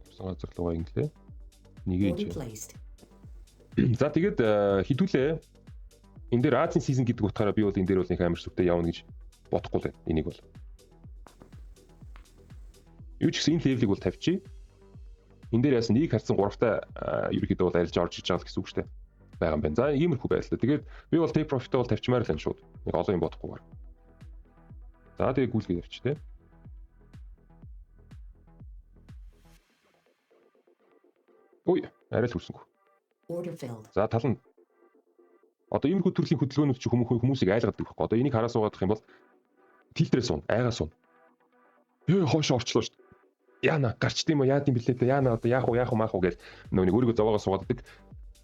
Орсон газар руугаа инглээ. Нэгээ. За тэгээд хідүүлээ. Энэ дээр Азийн season гэдэг утгаараа би бол энэ дээр бол нэг амар сүртэй явна гэж бодохгүй л байна. Энийг бол. Юу ч гэсэн энэ level-ийг бол тавьчих. Энэ дээр яасан нэг харцсан 3-та ерөөхдөө бол арилж орж иж байгаа гэсэн үг шүү дээ. Байгаа юм байна. За иймэрхүү байдлаа. Тэгээд би бол take profit-ыг бол тавьчмаар л юм шууд. Нэг олон юм бодохгүйгээр. За тэгээд гүйлгээ явчих те. Ой, арай л хүрсэнгүй. За тал нь одоо иймэрхүү төрлийн хөдөлгөөнүүд чи хүмүүсийг айлгадаг байхгүй. Одоо энийг хараа суугаадах юм бол фильтрээ суун, айгаа суун. Хоошо орчлоо шүү дээ. Яана гарчд юм уу, яад юм блээ те. Яана одоо яах уу маах уу гэж нэг өөрийгөө зовоогоо суугааддаг.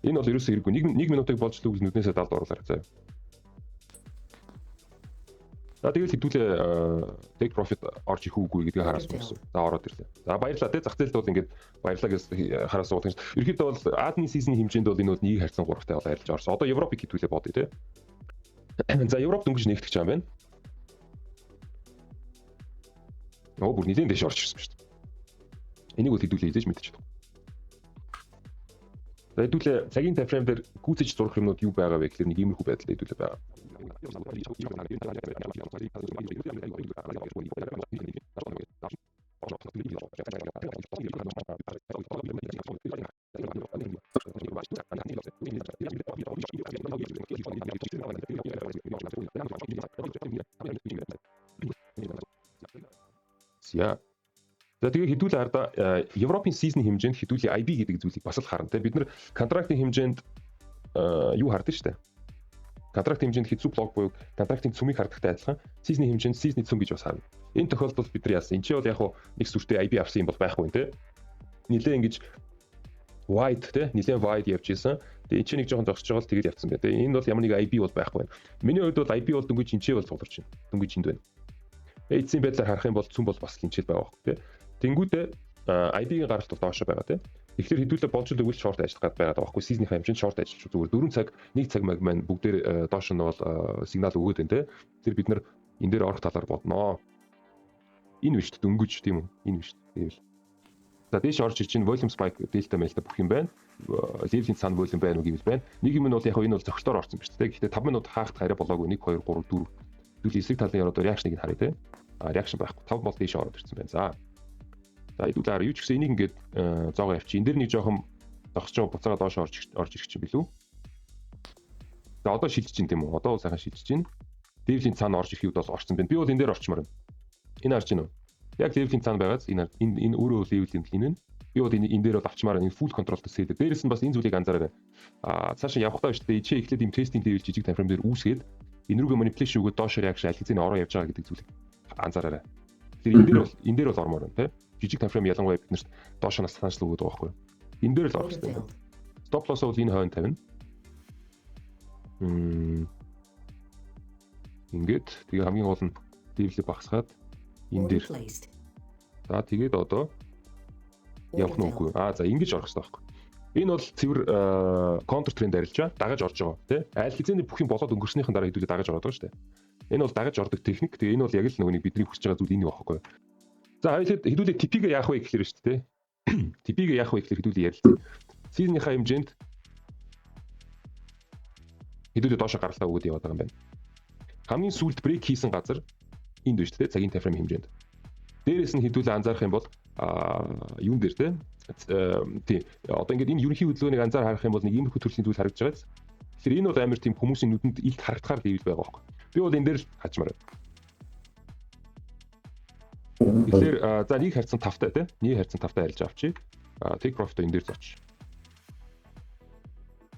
Энэ бол ерөөсөө хэрэггүй. 1 минутыг болж л үгүй нүднээсээ далд оруулаарай заяа. За тэгээд хэдүүлээ take profit орж ирэх үгүй гэдгийг хараас үзсэн. За ороод ирлээ. За баярлалаа те. Зах зээлд бол ингээд баярлалаа гэж хараас суудаг. Ерөнхийдөө бол адны season хэмжээнд бол энэ бол 1 харьцан 3-тай бол арилж орсон. Одоо Европыг хэдүүлээ бодъё те. За Европ дөнгөж нэгтгэж байгаа юм байна. Оо бүр нэгэн дэш орж ирсэн шүү дээ. Энийг бол хэдүүлээ хийж мэдчихэв. За хэдүүлээ цагийн time frame дээр гүйцэж зурх юмнууд юу байгаа вэ гэхээр нэг иймэрхүү байдал хэдүүлээ байгаа. За тэгээ хэдүүлээ хараа Европын season хэмжээнд хэдүүлээ IB гэдэг зүйлийг бас л харна те. Бид нар контрактын хэмжээнд юу хардаг шүү дээ. Контракт хэмжээнд хэцүү блок буюу контрактын цөмийг хардахтай адилхан season хэмжээнд season-ийн цөм гэж бас харна. Энэ тохиолдолд бид нар яасан. Энд чинь бол яг хуу нэг сүртэй IB авсан юм бол байхгүй те. Нилээ ингэж wide те. Нилээ wide явж исэн. Тэгээ энэ чинь нэг жоохон зогсож байгаа л тэгээд явцсан байна те. Энэ бол ямар нэг IB бол байхгүй байна. Миний хувьд бол IB бол дөнгөж энчээ бол цугларч байна. Дөнгөж энд байна. Эцсийн байдлаар харах юм бол цөм бол бас энчэл байгаа байхгүй те. Тэнгүүдээ IB-ийн гаралт бол доошо байгаа те. Тэгэхээр хэдүүлээ болж л өгөл short ажиллах гээд байгаа байхгүй. Season-ийн хэмжээнд short ажиллаж зүгээр 4 цаг 1 цаг маань бүгдээр доош нь бол сигнал өгөөд байна те. Тэр бид нар энэ дээр орох талаар бодноо. Энэ биш дөнгөж тийм үү? Энэ биш. Тэвэл. За дээш орж ич чинь volume spike delta melta бүх юм байна. Level-ийн цаана volume байна уу гэвэл байна. Нэг юм нь бол яг энэ бол зохистороор орсон биз дээ. Гэхдээ 5 минут хаахт хараа болоогүй 1 2 3 4. Хэдүүлээ эсрэг талын ороод reaction-ыг харъя те. Reaction байхгүй. 5 бол дээш ороод ирсэн байна. За. За хэдүүлээ юу ч гэсэн энийг ингээд зоогоо явчих. Энд дэр нэг жоохон зогсож байгаа буцаага доош орж ирэх чинь билүү? За одоо шилжиж чинь тийм үү? Одоо бол сайхан шилжиж чинь. Level-ийн цаана орж ирэхэд бол орсон байна. Би бол энэ дээр орчмоор байна. Энэ харж байна уу? Яг level-ийн цаана байгаас энэ өөрөө level-ийн хин байна. Би бол энэ дээр бол авчмаар энэ full control-тэй сэлээ. Дээрээс нь бас энэ зүйлийг анзаараарай. Цаашаа явахдаа шүү дээ. Ичээ эхлээд ийм testing level жижиг time frame дээр үүсгээд энэ рүүгээ manipulation өгөөд доош reaction аль хэзээ ороо явж байгаа гэдэг зүйлийг анзаараарай. Тэгэхээр энэ дээр бол ормоор байна, тэ? Жижиг time frame ялангуяа биднэрт доошоос санаачлал өгöd байгаа байхгүй. Энэ дээр л орох хэрэгтэй. Stop loss бол энэ хойно тавина. Ингээд тэгээ хамгийн гол нь level-ийг багасгаад энэ дээр. За тэгээд одоо явах нь үгүй. За ингэж орох хэрэгтэй байхгүй. Энэ бол цэвэр контр тренд арилжаа дагаж орж байгаа тий. Айл хизээний бүх юм болоод өнгөрснийхэн дараа хэдүүлээ дагаж ороод байгаа шүү дээ. Энэ бол дагаж ордог техник. Тэгээ энэ бол яг л нөгөө бидний хүсэж байгаа зүйл энэ байхгүй. За хоёулаа хэдүүлээ TP-гээ яах вэ гэхээр шүү дээ. TP-гээ яах вэ гэхээр хэдүүлээ ярилцъя. Season-ийнхаа хэмжээнд хэдүүлээ доошо гаралтаа өгөөд яваад байгаа юм байна. Хамгийн сүүлд брейк хийсэн газар энд биш тэ цагийн тайфрейм хэмжээнд. Дээрээс нь хэдүүлээ анзаарах юм бол юун дээр тэ тий одоо ингээд энэ ерөнхий хөдөлгөөнийг анзаар харах юм бол нэг иймэрхүү төрлийн зүйл харагдаж байгаа. Тэгэхээр энэ бол амар тийм хүмүүсийн нүдэнд илт харагдахаар дэвэл байгаа байхгүй. Би бол энэ дээр л хачмаар. Тэгэхээр за нэг харьцан 5-тай тий нэг харьцан 5-тай арилж авчи. Take profit энэ дээр зоч.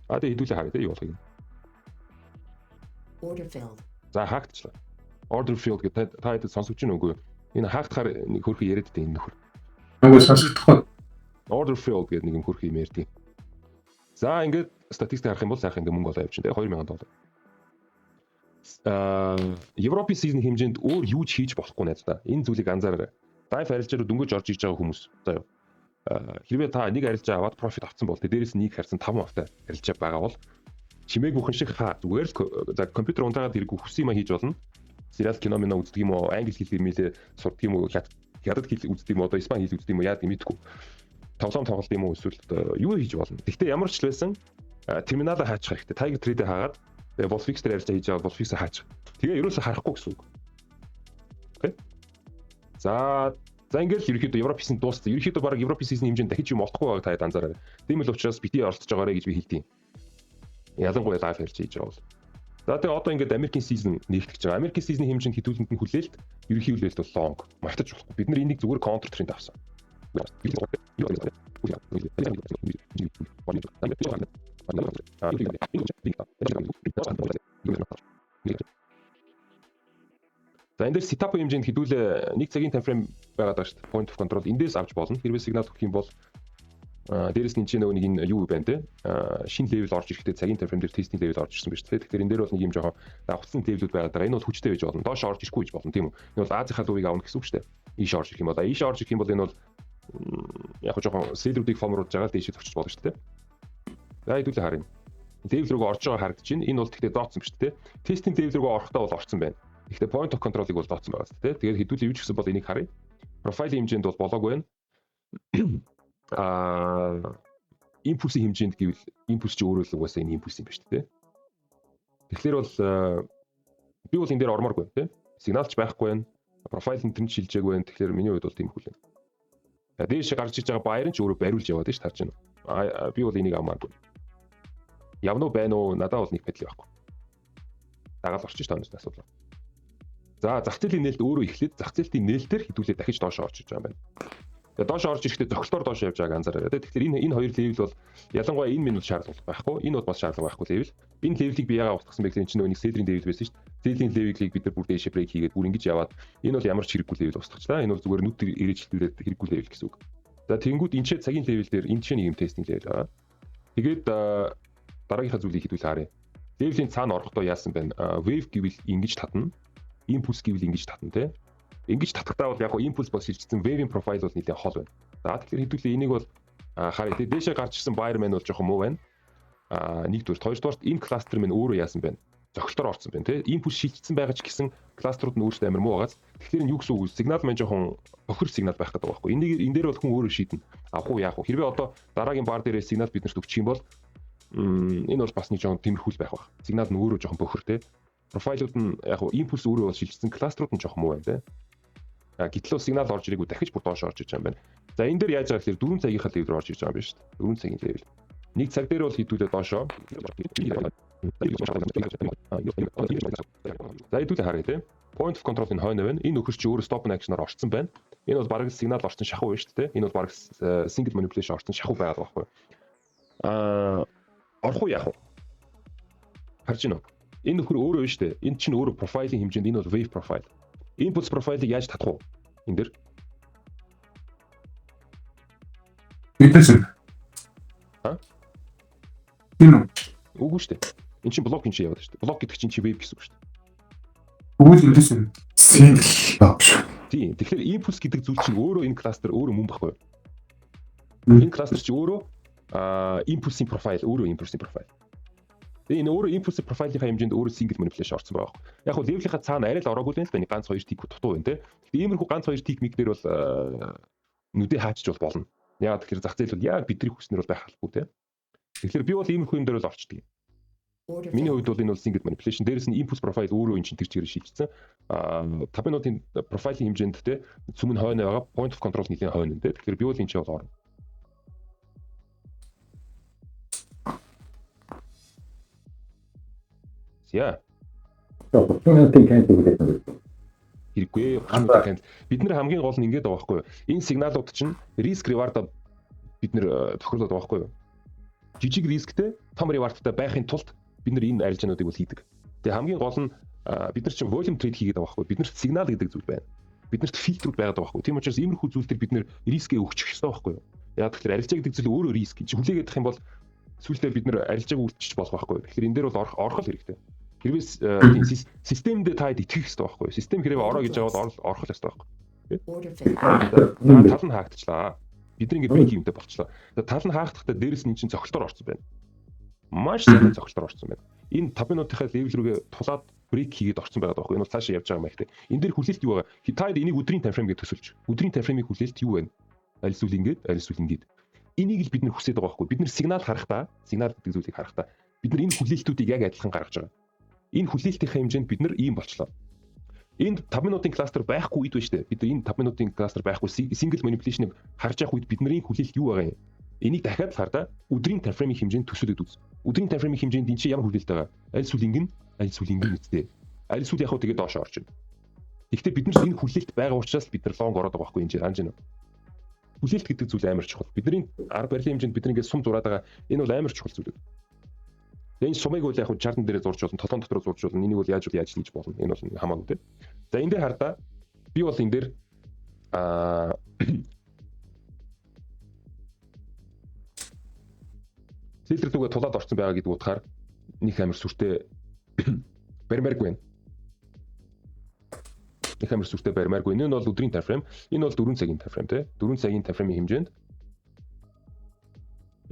Тэгээ хэдүүлээ харъя тий юу болох юм. Order filled. За хаагтчлаа. Order filled гэдэг та хэд сонсогч нь үгүй. Энэ хаагтахаар нэг хөрхи яриад дээ энэ нөхөр. Нөгөө сонсогдохгүй. Order filled гэдэг нэг юм хөрхи юм ярьдیں۔ За ингээд статистик харах юм бол сайхан ингээд мөнгө олоо явчихна тий $2000. Европын season хэмжээнд өөр юу ч хийж болохгүй найз та. Энэ зүйлийг анзаараарай. Dive арилжаар дөнгөж орж иж байгаа хүмүүс. За юу. Хэрвээ та нэг арилжаа аваад профит авсан бол дээрээс нэг харьцан 5%-тай арилжаа байгаа бол чимээг бүхэн шиг зүгээр л за компьютер унтаагаад хэрэггүй хүссэн юм хийж болно. Сериал кино минь үздэг юм уу, англи хэл хэмээлээ сурдаг юм уу, хятад хэл үздэг юм уу, одоо испани хэл үздэг юм уу яадаг мэдгүй. Тоглоом тоглолт юм уу эсвэл юу хийж болно. Гэхдээ ямар ч л байсан терминалаа хаачих хэрэгтэй. Tiger Trade-ийг хаагаад Wolfix дээр арилжаа хийж байгаа Wolfix-ийг хаачих. Тэгээ ерөөсө харахгүй гэсэн үг. Окей. За ингээд ерөөхдөө Европын season дууссан. Ерөөхдөө баг Европын season хэмжээнд дахиж юм олохгүй байгааг та анзаараарай. Тийм л учраас бити оролцож байгаарэ гэж би хэлдэг. Ялангуяа лайв хэлж хийж байгаа бол. За тэгээ одоо ингээд Америкийн season нэгтгэж байгаа. Америкийн season хэмжээнд хідүүлэнд нь хүлээлт, ерөнхий хүлээлт бол long. Мартаж болохгүй. Бид нар энийг зүгээр counter trend авсан. За энэ дээр setup хэмжээнд хідүүлээ нэг цагийн time frame байгаад байгаа шүү дээ. Point of control эндээс авч болно. Хэрвээ сигнал өгөх юм бол дээрээс нь чинь нөгөө нэг энэ юу байна те шинэ левел орж ирэхдээ цагийн time frame дээр тестинг левел орж ирсэн биз дээ. Тэгэхээр энэ дээр бол нэг юм жоохон давхцсан левелүүд байгаад байгаа. Энэ бол хүчтэй байж болно. Доош орж ирэхгүй гэж болно тийм үү? Энэ бол Азийнхаа лувыг аавна гэсэн үг шүү дээ. Ийш орж ирэх юм бол ийш орж ирэх юм бол энэ бол яг жоохон селлерүүдийг формруулж байгаа л дээшээ зогсож болно шүү дээ. За хэдүүлээ харъя. Левел рүүгээ орж байгаа харагдаж байна. Энэ бол тэгтээ дооцсон биз дээ. Тестинг левел рүүгээ орохдоо бол орцсон байна. Гэхдээ point of control-ыг бол дооцсон байгаа шүү дээ. Тэгээд хэдүүлээ юу ч гэсэн бол энийг харъя. Profile хэмжээнд бол болоогүй байна. Импульсийн хэмжээнд гэвэл импульс чи өөрөө л угаасаа энэ импульс юм ба шүү дээ. Тэгэхээр бол би бол энэ дээр ормооргүй тийм. Сигналч байхгүй байна. Профайл энэ шилжээг байна. Тэгэхээр миний хувьд бол тийм их үлэн. Дээш гарч иж байгаа баяр нь ч өөрөө бариулж яваад шүү тарж байна. Би бол энийг авмааргүй. Явна уу байна уу? Надад бол нэг байдал байхгүй. Дагаал орчих тооноос асуудал. За зах зээлийн нээлт өөрөө эхлээд зах зээлийн нээлтээр хэдүүлээ дахиж доош орж иж байгаа юм байна. Тэгээ доош орж ирэхдээ зохилтоор доош явж байгааг анзаараарай. Тэгэхээр энэ хоёр левел бол ялангуяа энэ минут шаардлага байхгүй. Энэ бол бас шаардлага байхгүй левел. Энэ левелийг би яагаад утгасан бэ гэхээр чинь нөгөө нэг селлерийн левел байсан шүү дээ. Селлерийн левелийг бид нар бүр дээшээ брейк хийгээд бүр ингэж яваад энэ бол ямар ч хэрэггүй левел устгачлаа. Энэ бол зүгээр нүд ирээчлүүлээд хэрэггүй левел гэсэн үг. За тэнгууд энэ ч цагийн левел дээр энэ ч нэг юм тестинг левел байгаа. Тэгээд дараагийнхаа зүйлийг хэдүүл харъя. Левелийн цаана орохдоо яасан байна? Wave гэвэл ингэж татна. Impulse гэвэл ингэж татна тий. Ингэж татахтаа бол яг гоо импульс бол шилжсэн wave-ийн профайл бол нэлээд хол байна. За тэгэхээр хэдүүлээ энийг бол харъя. Тэгээ дээшээ гарч ирсэн buyer man бол жоохон муу байна. Нэгдүгээр, хоёрдугаар энэ кластер минь өөрөө яасан байна? Зохилтоор орсон байна тий. Импульс шилжсэн байгаа ч гэсэн кластерууд нь өөрсдөө амар муу байгааз. Тэгэхээр юу гэсэн үг вэ? Сигнал маань жоохон бохир сигнал байх гэдэг байхгүй. Энэ дээр бол хүн өөрөө шийднэ. Авах уу яах уу? Хэрвээ одоо дараагийн бар дээрээ сигнал биднэрт өгчих юм бол энэ бол бас нэг жоохон тэмэрхүүл байх баг. Сигнал нь өөрөө жоохон бохир тий. Профайлууд нь яг гоо импульс өөрөө бол шилжсэн кластерууд нь жоохон муу байна тий. Гэтэл сигнал орж ирээгүй дахиж бүр доош орж иж байгаа юм байна. За энэ дээр яаж байгаа гэхээр 4 цагийнхаа левел рүү орж иж байгаа юм байна шүү дээ. 4 цагийн левел. Нэг цаг дээр бол хэдүүлээ доошоо. За хэдүүлээ харъя тийм. Point of control-ын хойно байна. Энэ нөхөр чи өөрөө stop and action-аар орсон байна. Энэ бол бараг сигнал орсон шахуу байна шүү дээ. Энэ бол бараг single manipulation орсон шахуу байгаад байгаа байхгүй. Орох уу яах вэ? Харж байна уу? Энэ нөхөр өөрөө байна шүү дээ. Энэ чинь өөрөө профайлын хэмжээнд энэ бол wave profile. Impulse profile-ыг яаж татах вэ? Энэ дэр. Эцэг. Энэ Үгүй шүү дээ. Энд чинь блок энэ яваад шүү дээ. Блок гэдэг чинь чи wave гэсэн үг шүү дээ. үгүй эндээс single box. Тийм. Тэгэхээр impulse гэдэг зүйл чинь өөрөө энэ кластер өөрөө мөн баггүй юу? Энэ кластер чи өөрөө impulse-ийн profile, өөрөө impulse-ийн profile. Тэгээ энэ өөрөө impulse profile-ийнхаа хэмжээнд өөрөө single manipulation орсон байгаа. Яг хөө level-ийнхаа цаана арай л ороогүй л байна. Ганц 2 тик дутуу байна те. Тэгээ иймэрхүү ганц 2 тик миг дээр бол нүдээ хаачж бол болно. Яг тэгэхээр зах зээл бол яг бидний хүснэр бол байх албагүй те. Тэгэхээр би бол иймэрхүү юм дээр бол орчдөг. Миний хувьд бол энэ бол single manipulation. Дээрээс нь impulse profile өөрөө энэ чинь тэр чигээр шилжсэн. Та минутын профайлын хэмжээнд те цөм нь хойно байгаа point of control нэлийн хойно те. Тэгэхээр би бол энэ чинь бол орно. Яа. Хэрэггүй. Бид нар хамгийн гол нь ингэдэг байгаа байхгүй юу? Энэ сигналууд чинь risk reward бид нар тохирлоод байгаа байхгүй юу? Жижиг рисктэй, том rewardтай байхын тулд бид нар энэ арилжаануудыг бол хийдэг. Тэгээ хамгийн гол нь бид нар чинь volume trade хийгээд байгаа байхгүй юу? Биднэрт сигнал гэдэг зүйл байна. Биднэрт фильтрүүд байгаад байгаа байхгүй юу? Тийм учраас иймэрхүү зүйл төр бид нар рискээ өгчих ёстой байхгүй юу? Яг тэгэхээр арилжаа гэдэг зүйл өөрөө риск гэж хүлээгээд их юм бол сүүлдээ бид нар арилжааг үлдчих болох байхгүй юу? Тэгэхээр энэ дээр бол орох л хэрэгтэй. Хэрвээ системдээ таад итгэх хэрэгтэй байхгүй юу? Систем хэрэг ороо гэж аваад орох л хэрэгтэй байхгүй юу? Тал нь хаагдчихлаа. Бид нэг брейк юмтай болчихлоо. Тал нь хаагдахтаа дээрэс нь чинь цогцолтоор орсон байна. Маш сайн цогцолтоор орсон байна. Энэ 5 минутынхаа левел рүүгээ тулаад брейк хийгээд орсон байгаа байхгүй юу? Энэ бол цаашаа явж байгаа юм ихтэй. Энэ дээр хүлээлт юу байгаа? Таад энийг өдрийн таймфрейм гэж төсөлж. Өдрийн таймфреймийг хүлээлт юу вэ? Аль эсвэл ингээд. Энийг л бид нар хүсээд байгаа байхгүй юу? Бид нар сигнал харахтаа, сигнал гэдэг зүйлийг харахтаа бид нар энэ хүлээлтүүдийг яг адилхан гаргаж байгаа. Энэ хүлээлтийнхээ хэмжээнд бид нар ийм болчлоо. Энд 5 минутын кластер байхгүй үед байна шүү дээ. Бид нар энэ 5 минутын кластер байхгүй single manipulation-ыг харж явах үед бидний хүлээлт юу байгаа юм? Энийг дахиад хараад өдрийн таймфреймийн хэмжээнд төсөөлөд үз. Өдрийн таймфреймийн хэмжээнд энэ чинь ямар хүлээлт байгаа? Аль эсвэл ингэн үстэй. Аль эсвэл яг хөө тэгээд доош орж байна. Гэхдээ бид нар энэ хүлээлт байгаа учраас бид нар лонг ороод байгаа байхгүй энэ чинь анж байна. Хүлээлт гэдэг зүйл амар чухал. Бидний арга барилын хэмжээнд бид нар ингээд сум зураад байгаа. Энэ бол амар чухал зүйл. Энэ сумыг бол яг хөө чартан дээр зурж болно, толгойн дотор зурж болно. Энийг бол яаж хийж болно. Энэ бол хамаагүй тийм. За энэ дээр хардаа би бол энэ дээр фильтр зүгээ тулаад орсон байгаа гэдэг утгаар нэг амар сүртэй баримааргүй байна. Нэг амар сүртэй баримааргүй. Энэ нь бол өдрийн таймфрейм. Энэ бол 4 цагийн таймфрейм тийм. 4 цагийн таймфреймийн хэмжээнд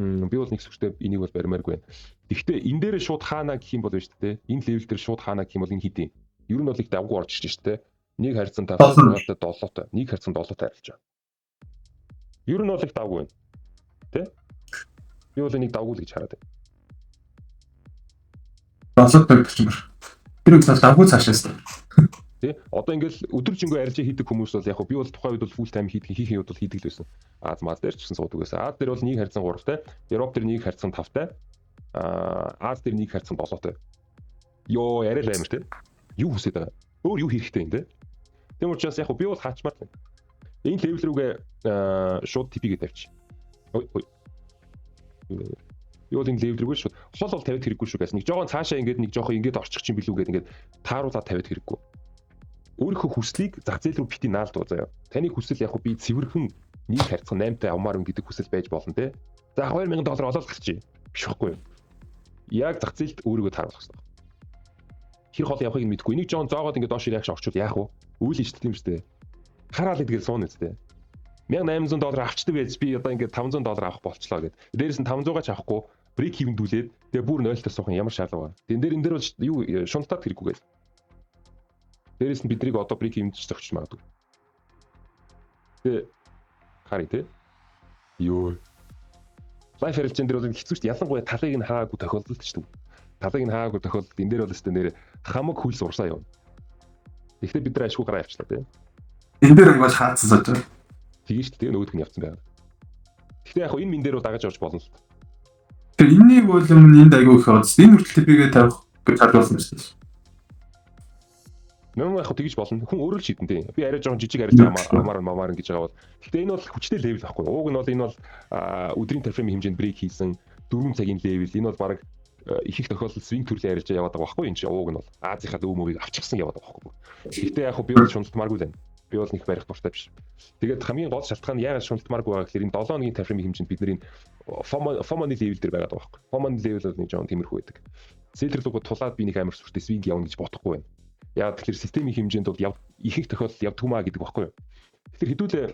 би бол нэг сүртэй энийг бол баримааргүй байна. Гэхдээ энэ дээр шууд хаана гэх юм бол байна шүү дээ. Энэ левел дээр шууд хаана гэх юм бол энэ хэдийн. Ер нь бол их давгүй орж ирж шүү дээ. 1:5-тай 7-тай. 1:7-тай арилж байгаа. Ер нь бол их давгүй байна. Тэ? Би бол энийг давгүй л гэж хараад байна. 7-тай гэж юм. Тэр үг давгүй цаашаас. Тэ? Одоо ингээл өдөр жингөө арилжаа хийдэг хүмүүс бол яг би бол тухайн үед бол full time хийхин үед бол хийдэг л байсан. Аз мал дээр ч гэсэн суудаг байсан. Аз дээр бол 1:3-тай, Европ дээр 1:5-тай, Аз дээр 1:7-тай. Йоо, яриа л амар тэ. Юу хүсэж байгаа? Өөр юу хэрэгтэй юм те? Тэм учраас яг би бол хаачмаар байна. Энэ левел рүүгээ шууд TP-гээ тавьчих. Ой. Юу энэ левел рүүгээ шууд хол 50 хэрэггүй шүү гэсэн. Нэг жоохон цаашаа нэг жоохон орчих чинь билүү гэдэг тааруулаад 50 хэрэггүй. Өөрийнхөө хүслийг зах зээл рүү бити наалдуу заяа. Таны хүсэл яг би цэвэрхэн 1:8-тай авмаар юм гэдэг хүсэл байж болно те. За $2000 олоод гарчий. Биш байхгүй юу? Яг зах зээлд өөрийгөө тааруулах хэрэгтэй. Хэр хол явахыг нь мэдэхгүй. Энийг жоон зоогоод доош реакшн орчвол яах вэ? Үйл ижил юм шүү дээ. Хараал гэдгээр суун үстэй. $1800 авчдаг байж би одоо ингээд $500 авах болчлоо гэд. Дээрээс нь 500-аач авахгүй брейк хивэндүүлээд тэгээ бүр 0 тас суух ямар шаардлага байна. Энэ дээр бол юу шунтаад хэрэггүй гээл. Дээрээс нь бидрийг одоо брейк хивэнд зогсож магадгүй. Тэгээ харъя те. Йоо. Лайф арилжаан дээр бол хэцүү шүү дээ. Ялангуяа талыг нь хаагүй тохиолдолд ч шүү. Талыг нь хаагүй тохиолдолд энэ дээр бол өстэй нэр хамаг хөлс урсаа юм. Гэхдээ бид нар ашгүй гараа явчлаа тийм. Энэ дээр бол хаацсан сууж. Тэгээ шүү дээ нөгөөх нь явцсан байгаа. Гэхдээ яг энэ мэн дээр бол дагаж орж болно л. Тэр энэний бол энд айгүй их хооц. Энэ хүртэл TP-гээ тавих гэж хадгалсан шүү дээ. Нэмээ яг тэгж болно. Хүн өөрөө л шийдэн тийм. Би арай жоохон жижиг арилжаа мамаар гэж байгаа бол. Гэхдээ энэ бол хүчтэй левел байхгүй. Ууг нь бол энэ бол өдрийн таймфреймийн хэмжээнд брейк хийсэн 4 цагийн левел. Энэ бол баг их тохиолдолд свинг төрлийн арилжаа яваад байгаа байхгүй. Энэ чинь ууг нь бол Азийнхаа өв мөвийг авчихсан яваад байгаа байхгүй. Гэхдээ яг би бол шунтмааргүй байна. Би бол нэг барих дуртай биш. Тэгээд хамгийн гол шалтгаан нь яагаад шунтмааргүй байгаа гэхээр энэ 7 өдрийн таймфреймийн хэмжээнд бид нэр FOMO-ны левел дээр байгаа байхгүй. FOMO-ны левел бол нэг жоон тиймэрхүү байдаг. Сэлэр лугууд тулаад би нэг амар сүртэй свинг явна гэж бодохгүй байна. Яг тэгэхээр системийн хэмжээнд бол их тохиолдолд явдгүмаа гэдэг байхгүй юу. Тэгэхээр хэдүүлээ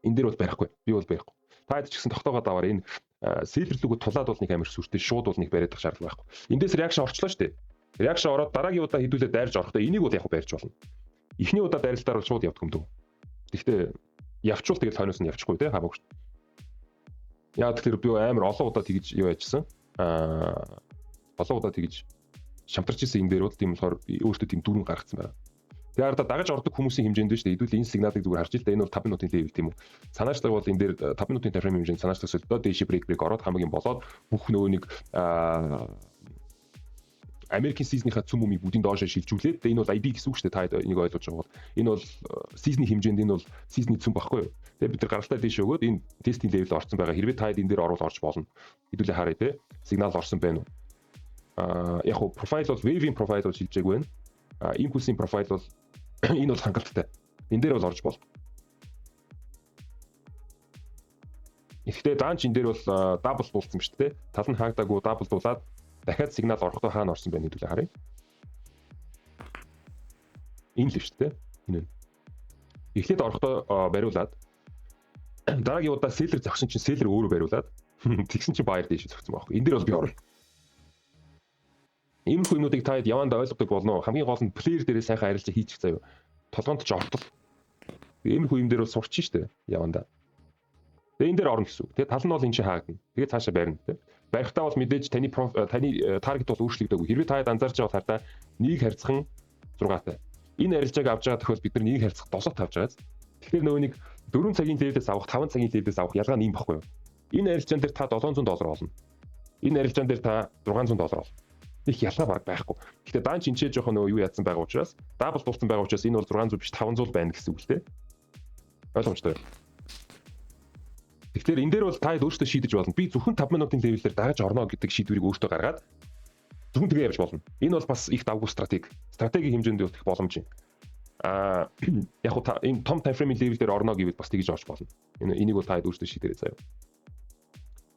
энэ дээр бол барихгүй. Би бол барихгүй. Та хэд ч гэсэн тогтоогоод аваар энэ сэлэр лугууд тулаад бол нэг амар сүртэй шууд бол нэг бариадах шаардлага байхгүй. Эндээс реакшн орчлоо шүү дээ. Реакшн ороод дараагийн удаа хэдүүлээ дайрж орохдоо энийг бол яг барьж болно. Эхний удаа дайралтаар бол шууд явдаг юм дөө. Гэхдээ явчвал тэгэл хойноос нь явчихгүй те хамаагүй шүү. Яг тэгэхээр би амар олон удаа тэгж юу яажсан. олон удаа тэгж шамтарч ирсэн энэ дээр бол тийм болохоор өөртөө тийм дүрэн гаргацсан байна. Тэгэхээр дагаж ордог хүмүүсийн хэмжээнд шүү дээ. Хэдүүл энэ сигналыг зүгээр харж ил да энэ бол 5 минутын левел тийм үү. Санаачлаг бол энэ дээр 5 минутын тайм фрейм хэмжээнд санаачлаг солидоо дэше брейк ороод хамгийн болоод бүх нөгөө нэг Америкийн сизнийхаа цөм өмийг бүгдийн доошоо шилжүүлээд энэ бол IB гэсэн үг шүү дээ. Та энийг ойлгож байгаа бол энэ бол сизний хэмжээнд энэ бол сизний цөм багхгүй юу. Тэгээ бид нар гаралтаа дэше өгөөд энэ тестийн левел орсон байгаа. Хэрвээ та энэ дээр орж болно. Хэдүүлээ харъя те. Сигнал орсон байна уу? Яг хуу профайл бол wave-ийн профайл бол шилжээг байна. Impulse-ийн профайл бол энэ бол хангалттай. Энэ дээр бол орж болно. Гэхдээ даанч энэ дээр бол дабл дуулсан шүү дээ. Тал нь хаагдаагүй дабл дуулаад дахиад сигнал орохдоо хаана орсон байна хэдүүлээ харъя. Энэ л шүү дээ. Энэ. Эхлээд орохдоо бариулаад дараагийн удаа селлер зогсон чинь селлер өөрөө бариулаад тэгсэн чинь баяр дэше зогсон байхгүй. Энэ дээр бол би орно. Иймэрхүү юмнуудыг та явандаа ойлгодог болно. Хамгийн гол нь плеер дээрээ сайхан арилжаа хийчих заяа. Толгоонд ч ортол. Иймэрхүү юм дээр бол сурч штэ явандаа. Тэгээ энэ дээр орно гэсэн үг. Тэгээ тал нь бол энэ чинь хаагдана. Тэгээ цаашаа барина тэ. Барихтаа бол мэдээж таны таргет бол өөрчлөгдөөгүй. Хэрвээ та анзаарч байгаа хартаа нэг харьцхан 6-тай. Энэ арилжааг авч байгаа тохиол бид нар нэг харьцах 7-т авч байгаа. Тэгэхээр нөгөө нэг 4 цагийн левелээс авах 5 цагийн левелээс авах ялгаа нь юм баггүй юу? Энэ арилжаан дээр та $700 олно. Энэ арилжаан дээр та $600 олно. Их ялгаа байхгүй. Гэхдээ даан чинчээ жоохон нөгөө юу яатсан байгаа учраас дабл дуулсан байгаа учраас энэ бол 600 биш 500 байна гэсэн үг л дээ. Ойлгомжтой. Тэгэхээр энэ дээр бол та өөртөө шийдэж болно. Би зөвхөн 5 минутын левелээр дагаж орно гэдэг шийдвэрийг өөртөө гаргаад зөвхөн тэгээ явж болно. Энэ бол бас их давгүй стратеги. Стратегийн хэмжээнд их боломж юм. Яг хуу энэ том таймфреймийн левел дээр орно гэвэл бас тэгж орж болно. Энийг бол та өөртөө шийдээрэй заяа.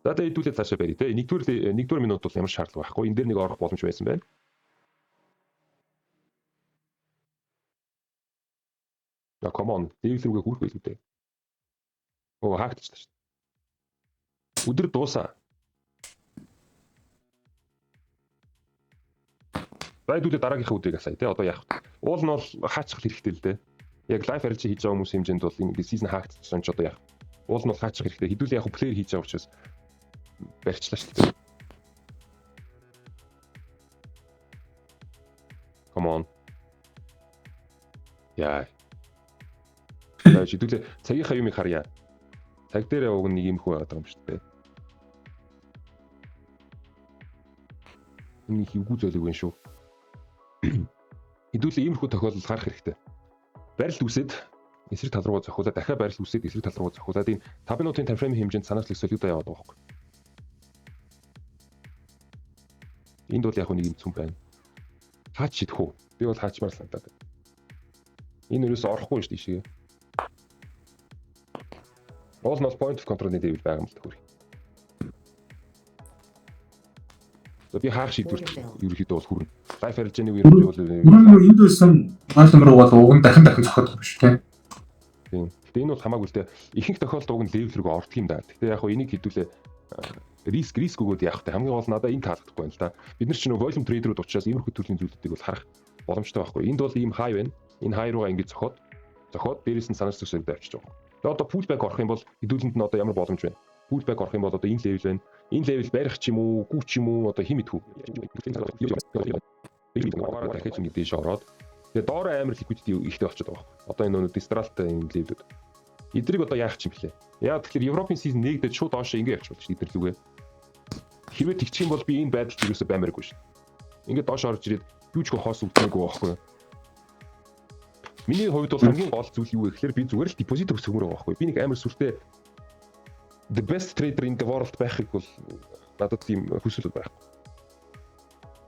За тэгээ хэдүүлээ цаашаа барь тэ. Нэгдүгээр минут бол ямар шаардлага байхгүй. Энэ дээр нэг орох боломж байсан байна. Come on. Левел рүүгээ хүрэх байлгүй дээ. Оо хаагдчихлаа шүү. Өдөр дуусаа. Байдуулаа дараагийнхаа өдрийг асая тий. Одоо яах вэ? Уул нь бол хаачих хэрэгтэй л дээ. Яг лайф арилжаа хийж байгаа хүмүүс хэмжээнд бол энэ сизон хаагдчихсан ч одоо яах. Уул нь бол хаачих хэрэгтэй. Хэдүүлээ яг плеер хийж байгаа учраас барьчлаа шүү дээ. Come on. Яа. Хэдүүлээ цагийнхаа юмыг харъя. Цаг дээр уг нэг юм хөө байгаа юм шүү дээ. Энэ хөвгүү зөөлөг вэ шүү. Хэдүүлээ иймэрхүү тохиолдол гарах хэрэгтэй. Барилт үсээд эсрэг тал руу зохиулаад дахиад барилт үсээд эсрэг тал руу зохиулаад энэ 5 минутын таймфрейм хэмжээнд санаачлаг солиудаа яваад байгаа юм. Энд бол яг нэг юм цүм байна. Хаач шидэх үү? Би бол хаачмаар санагдаад байна. Энэ өрөөс орохгүй шүү дээ шигээ. Уул нь point of control-ийн дэвэл байгаа юм л төхөр. Би хаах шийдвэрт ерөөхдөө бол хүрнэ. Лайф арилжааны үеэр бол энд байсан хаалмар бол уг нь дахин зохиод байгаа шүү дээ. Тийм. Гэтэ энэ бол хамаагүй л дээ. Ихэнх тохиолдолд уг нь левел рүү ордог юм да. Гэтэ яг хоо энийг хэдүүлээ риск өгөөд явах та хамгийн гол нь надад энэ таалагдахгүй байна л да. Бид нар ч нөө volume trader-ууд учраас иймэрхүү төрлийн зүйлүүдийг бол харах боломжтой байхгүй. Энд бол ийм high байна. Энэ high руугаа ингэж зохиод дээрээс нь санаач төсөөлд авчиж байгаа. Тэгээ одоо pullback орох юм бол хэдүүлэнд нь одоо ямар боломж байна? Pullback орох юм бол одоо энэ level байна. Энэ level барих ч юм уу, гүч ч юм уу одоо хэн мэдхүү. Дахиж ингэ дээш ороод тэгээ доороо амар liquidity ихтэй болчиход байгаа байхгүй. Одоо энэ нөө distralтай энэ level-үүд. Эдрийг одоо яах юм бэлээ? Яа тэгэхээр Европын season нэгдээд шууд доошоо ингэ явчих болж эдэр лүгээ. Хэрвээ тэгчих юм бол би энэ байдалд юусоо баймааргүй шүү. Ингээд доош орж ирээд юу ч хоос үлдээгүй байхгүй. Миний хувьд бол хамгийн гол зүйл юу вэ гэхээр би зүгээр л депозит өсгөмөр байгаа байхгүй. Би нэг амар сүртэй the best trader in the world байхыг бол надад тийм хүсэл байхгүй.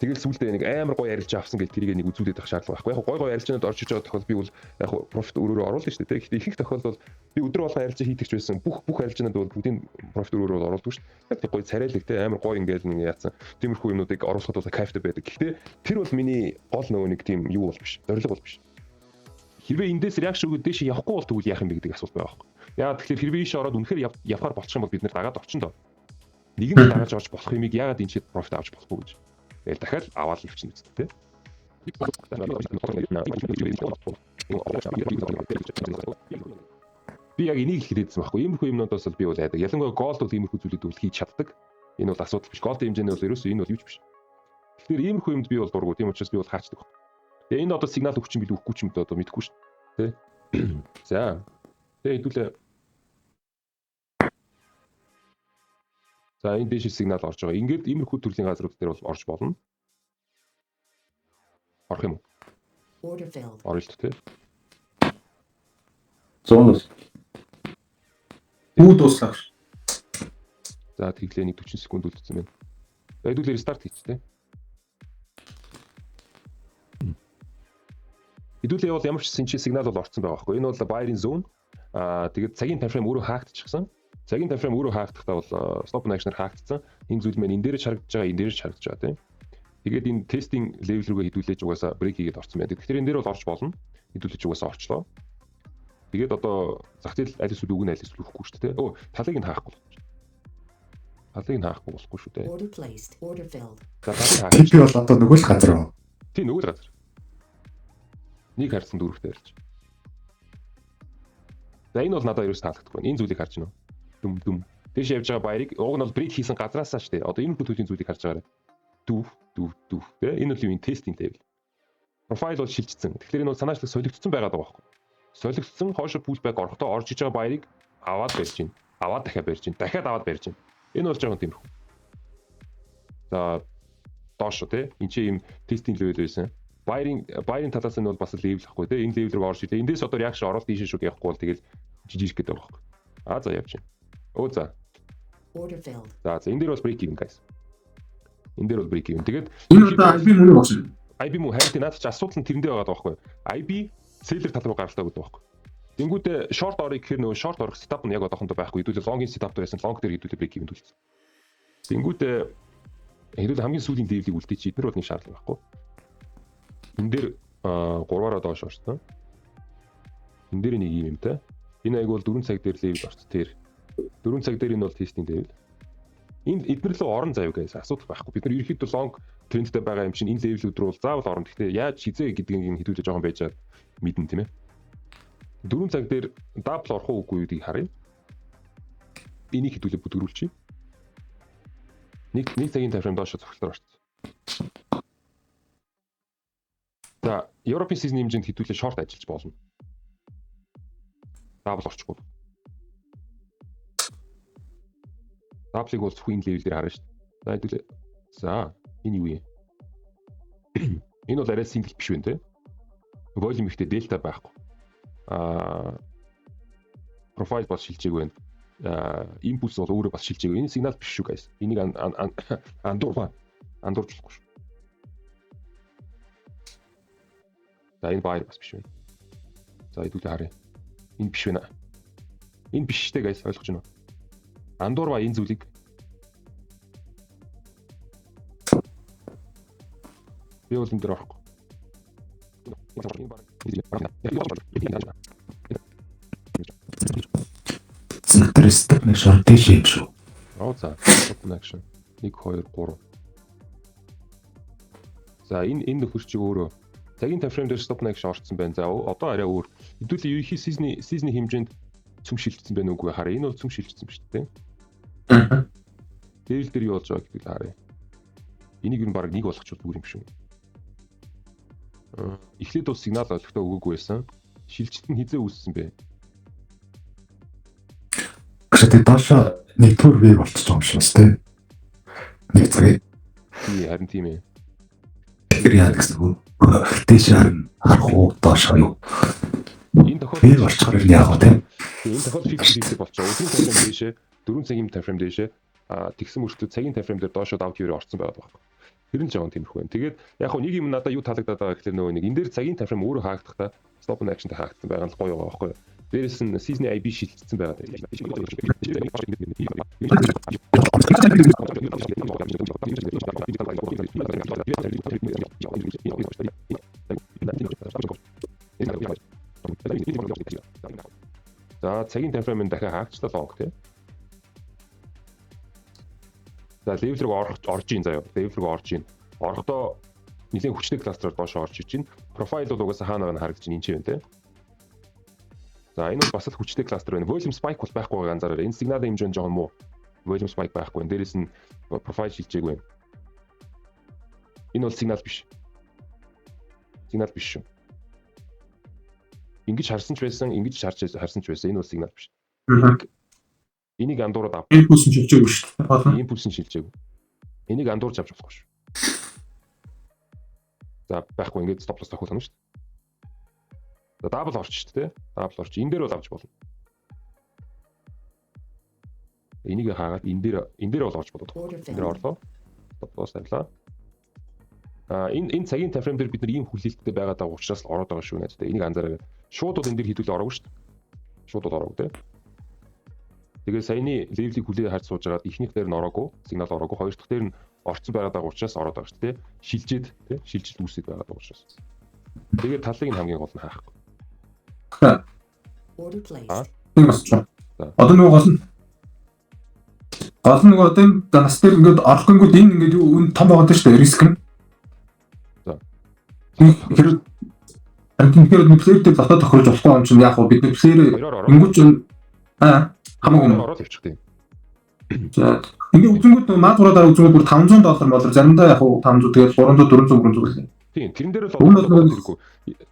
Тэгэл сүултээ нэг амар гоё арилж авсан гэж тэрийг нэг үзүүлээд байх шаардлага байхгүй. Яг гоё арилжаанд орж иж байгаа тохиолдолд би бол яг профит өөрөөрөө оруулна шүү дээ. Гэхдээ ихэнх тохиолдолд би өдөр болгон арилжаа хийдэг ч байсан бүх арилжаанд бол бүгдийн профит өөрөөрөө оруулдаг шүү дээ. Яг гоё царайлаг те амар гоё ингээл нэг яатсан. Тиймэрхүү юмнуудыг оруулахад бол кайфтай байдаг. Гэхдээ тэр бол миний гол нөгөө нэг тийм юу бол биш. Зорилго бол биш. Хэрвээ эндээс реакшн өгөөд дэше явахгүй бол тэгвэл яах юм бэ гэдэг асуулт байгаа байхгүй. Яагаад тэгэхээр хэрвээ ийш ороод үнэхээр явахаар болчих юм бол бид нэр дагаад орчин доо. Нэг нь дагаж орж болох юмыг яагаад энэ шиг профит авч болохгүй гэж. Тэгэл дахиад аваад ивчин үсттэй. Би яг энийг хэлээдсэн байхгүй. Иймэрхүү юмнуудаас бол би бол айдаг. Ялангуяа гол бол иймэрхүү зүйлүүд бол хийж чаддаг. Энэ бол асуудал биш. Голд хэмжээний бол ерөөсөө энэ бол юу ч биш. Тэгэхээр иймэрхүү юмд би бол дургу. Тийм учраас би бол хаачдаг. Тэгээ энэ одоо сигнал өгч юм билүү үгүй ч юм одоо мэдэхгүй шүү дээ. Тэ. За. Тэгээ хэдүүлээ. За энэ дэш сигнал орж байгаа. Ингээд иймэрхүү төрлийн газрууд дээр бол орж болно. Орох юм уу? Order filled. Орж тэ. 100. Юу дуслаа. За тэглээ нэг 40 секунд үлдсэн байна. Хэдүүлээ рестарт хийчихтэй. Хэдүүлээ бол ямар ч сигнал бол орсон байгаа байхгүй. Энэ бол buy-in zone. Тэгээд цагийн таймфрейм өөрөө хаагдчихсан. Цагийн таймфрейм өөрөө хаагдахтаа бол stop and action-аар хаагдсан. Энэ зүйл маань энэ дээрээ харагдаж байгаа, энэ дээрээ харагдаж байгаа тийм. Тэгээд энэ тестинг левел рүүгээ хэдүүлээж угаасаа брейк хийгээд орсон байна. Тэгэхээр энэ дээр бол орж болно. Хэдүүлээж угаасаа орчлоо. Тэгээд одоо зах зээл аль эсвэл үг нь аль эсвэл үхгүй шүү дээ. Оо, талыг нь хаахгүй болж байна. Талыг нь хаахгүй болохгүй шүү дээ. Order placed. Order filled. За талыг хаах. Би бол одоо нөгөө л газар уу? Тийм нөгөө л газар. Нэг харсан дөрөвтэй ярьж. За энэ бол надад ерөөс таалагдахгүй. Энэ зүйлийг харж байна уу? Дүм. Тэш явж байгаа баярыг уг нь бол брейк хийсэн газраасаа шүү дээ. Одоо энэ бүтэлийн зүйлийг харж байгаарай. Дүв. Тэ энэ бол юу энэ тестинг тавил. Профайл бол шилжчихсэн. Тэгэхээр энэ бол санаачлаг солигдсон байгаад байгаа байхгүй. Солигдсон хоошо пулбэк орохдоо орж иж байгаа баярыг аваад барьж гин. Аваад дахиад барьж гин. Дахиад аваад барьж гин. Энэ бол жоохон тиймэрхүү. За доошо тэ энэ чи ийм тестинг левел байсан. Баярын талаас нь бол бас левел ахгүй тэ энэ левел рүү орж ирлээ. Эндээс одоо реакшн ороод ийшээ шүү гэхгүй бол тэгэл жижиг гэдэг байгаа байхгүй. За явж гин. Оо за. Order filled. За энэ дээр бол break even guys. Энэ дээр бол break even. Тэгээд Энэ одоо IB мөн болсон. IB мөн хайртай наад чи асуудал нь тэрэндээ байгаа байхгүй. IB seller тал руу гаралтай гэдэг байхгүй. Тэнгүүдээ short орё гэхээр нөгөө short орох setup нь яг одоохондоо байхгүй. Хэдүүлээ long-ийн setup дээр байсан. Long дээр хэдүүлээ break even төлсөн. Тэнгүүдээ хэдүүлээ хамгийн сүүлийн level-ийг үлдээч эднэр бол нэг шаардлага байхгүй. Энэ дээр 3-аараа доош орсон. Энэ дээр нэг юм те. Энэ аяг бол 4 цаг дээр level орсон. Тэр 4 цаг дээр энэ бол testing level. Энд эднэр лөө орон заяа гэсэн асуудал байхгүй. Бид нар ерөөхдөө long трендтэй байгаа юм чинь энэ level-үүд рүү бол заавал орно. Гэхдээ яаж хизээ гэдгийг хэдүүлээ жоохон байж чад мэднэ тийм ээ. 4 цаг дээр double орох уугүй гэдгийг харъя. Энийг хэдүүлээ бүдгэрүүлчихье. Нэг цагийн таймфрейм доош цогцлоор орсон. За, Европын season хэмжээнд хэдүүлээ short ажиллаж болно. Double орчихгүй. Double-ыг бол зөвхөн энэ level дээр харна шүү дээ. За, хэдүүлээ. За, энэ юу юм? Энэ бол арай single биш байна те. Volume ихтэй delta байхгүй. Profile бас шилжээг байна. Impulse бол өөрөө бас шилжээг. Энэ сигнал биш шүү guys. Энийг андуурчлахгүй шүү. За энэ buyer бас биш байна. За хэдүүлээ харъя. Энэ биш байна. Энэ биш шүү guys ойлгож байна уу? Андуурва энэ зүйлийг би бол энэ дээр орохгүй. Статистик нэг шортиш юм шүү. За, action 1 2 3. За энэ нөхөрчиг өөрөө цагийн таймфрейм дээр stop action орсон байна. За одоо арай өөр. Хэдүүлээ ерөнхий season хэмжээнд цөм шилжсэн байна уугүй харъя. Энэ бол цөм шилжсэн биш үү? Level дээр юу болж байгааг хэдүүл харъя. Энийг юу баг нэг болгочихвол бүр юм шүү. Эхлээд бол сигнал олгохтой өгөөгүй байсан. Шилжилт нь хизээ үүссэн бэ? Гэтэл доошо нэг төр бий болчихсон юм шиг байна. Нэг цагийн. Харин тийм ээ. Тэр яа гэсэн үг. Дэшээр харах уу доошо юу? Энэ тохиолдолд болчихоор яах вэ? Энэ тохиолдолд фикс болчихоо. Өдрийн таймфрейм дээшээ 4 цагийн таймфрейм дээшээ тэгсэн мөрчлөө цагийн таймфрейм дээр доошо давж ирээ орсон байгаа байхгүй. Тэр нь жоохон тиймэрхүү байна. Тэгээд яг хөө нэг юм надад юу таалагдаад байгаа гэхэлээ нөгөө нэг энэ дээр цагийн таймфрейм өөрөө хаагдахтаа stop and action-тай хаагдсан байгаа нь гоё байгаа байхгүй. Дээрээс нь season IB шилжсэн байгаа. За цагийн таймфрейм дахиад хаагчлаа long тий. За level рүү орж ийн заяа. Level рүү орж ийн. Орохдоо нэлээд хүчтэй кластераар доош орж иж чинь. Profile бол угаасаа хаанаа харагдаж байна энэ ч юм тий. За энэ бол бас л хүчтэй кластер байна. Volume spike бол байхгүй байгаа ганцаараа. Энэ сигналын хэмжээ нь жоохон муу. volume spike байхгүй. Дээрээс нь profile шилжээгүй. Энэ бол сигнал биш. Сигнал биш шүү. Ингэж харсан ч байсан, ингэж харсан ч байсан. Энэ бол сигнал биш. Энийг андуураад ав. Импульс нь шилжээгүй шүү дээ. Импульс нь шилжээгүй. Энийг андуурж авч болохгүй шүү. За байхгүй ингэж stop loss тохиолно шүү дээ. За дабл орч шүү дээ. Дабл орч. Энэ дээр бол авч болно. Энийг хаагаад энэ дээр бол орж болоод. Энэ дээр орлоо. Stop loss тавилаа. Энэ цагийн тайфрейм дээр бид нар ийм хүлээлттэй байгаад байгаа учраас ороод байгаа шүү нэ. Энийг анзаараа. Шууд бол энэ дээр хідүүл ороогүй шүү дээ. Шууд бол ороогүй те. Тэгээ саяны левелийг хүлээ харж сууж байгаад ихнийх дээр нь ороогүй, сигнал ороогүй, хоёр дахь дээр нь орцсон байгаад байгаа учраас ороод байгаа шүү дээ. Шилжээд те, шилжилт үүсэж байгаад байгаа учраас. Тэгээ талыг нь хамгийн гол нь хаахгүй. Order placed. Тийм байна. Одоо нөгөө гол нөгөө одоо энэ нас дээр ингээд орохгүйгүүд энэ ингээд үн том байгаа даа шүү дээ, риск нь. За. Тэгэхээр тэгэхээр плеер дээр дотоод тохирож болохгүй юм чинь яг хөө бид плеер ингүүч хамаагүй ороод явчих тийм. За ингээд үзэнгүүд маадгуураар үзэнгүүд бүр $500 болор заримдаа яг хөө 500 тэгээд 300 400 лээ. Тийм, тэрэн дээр бол хэрэггүй.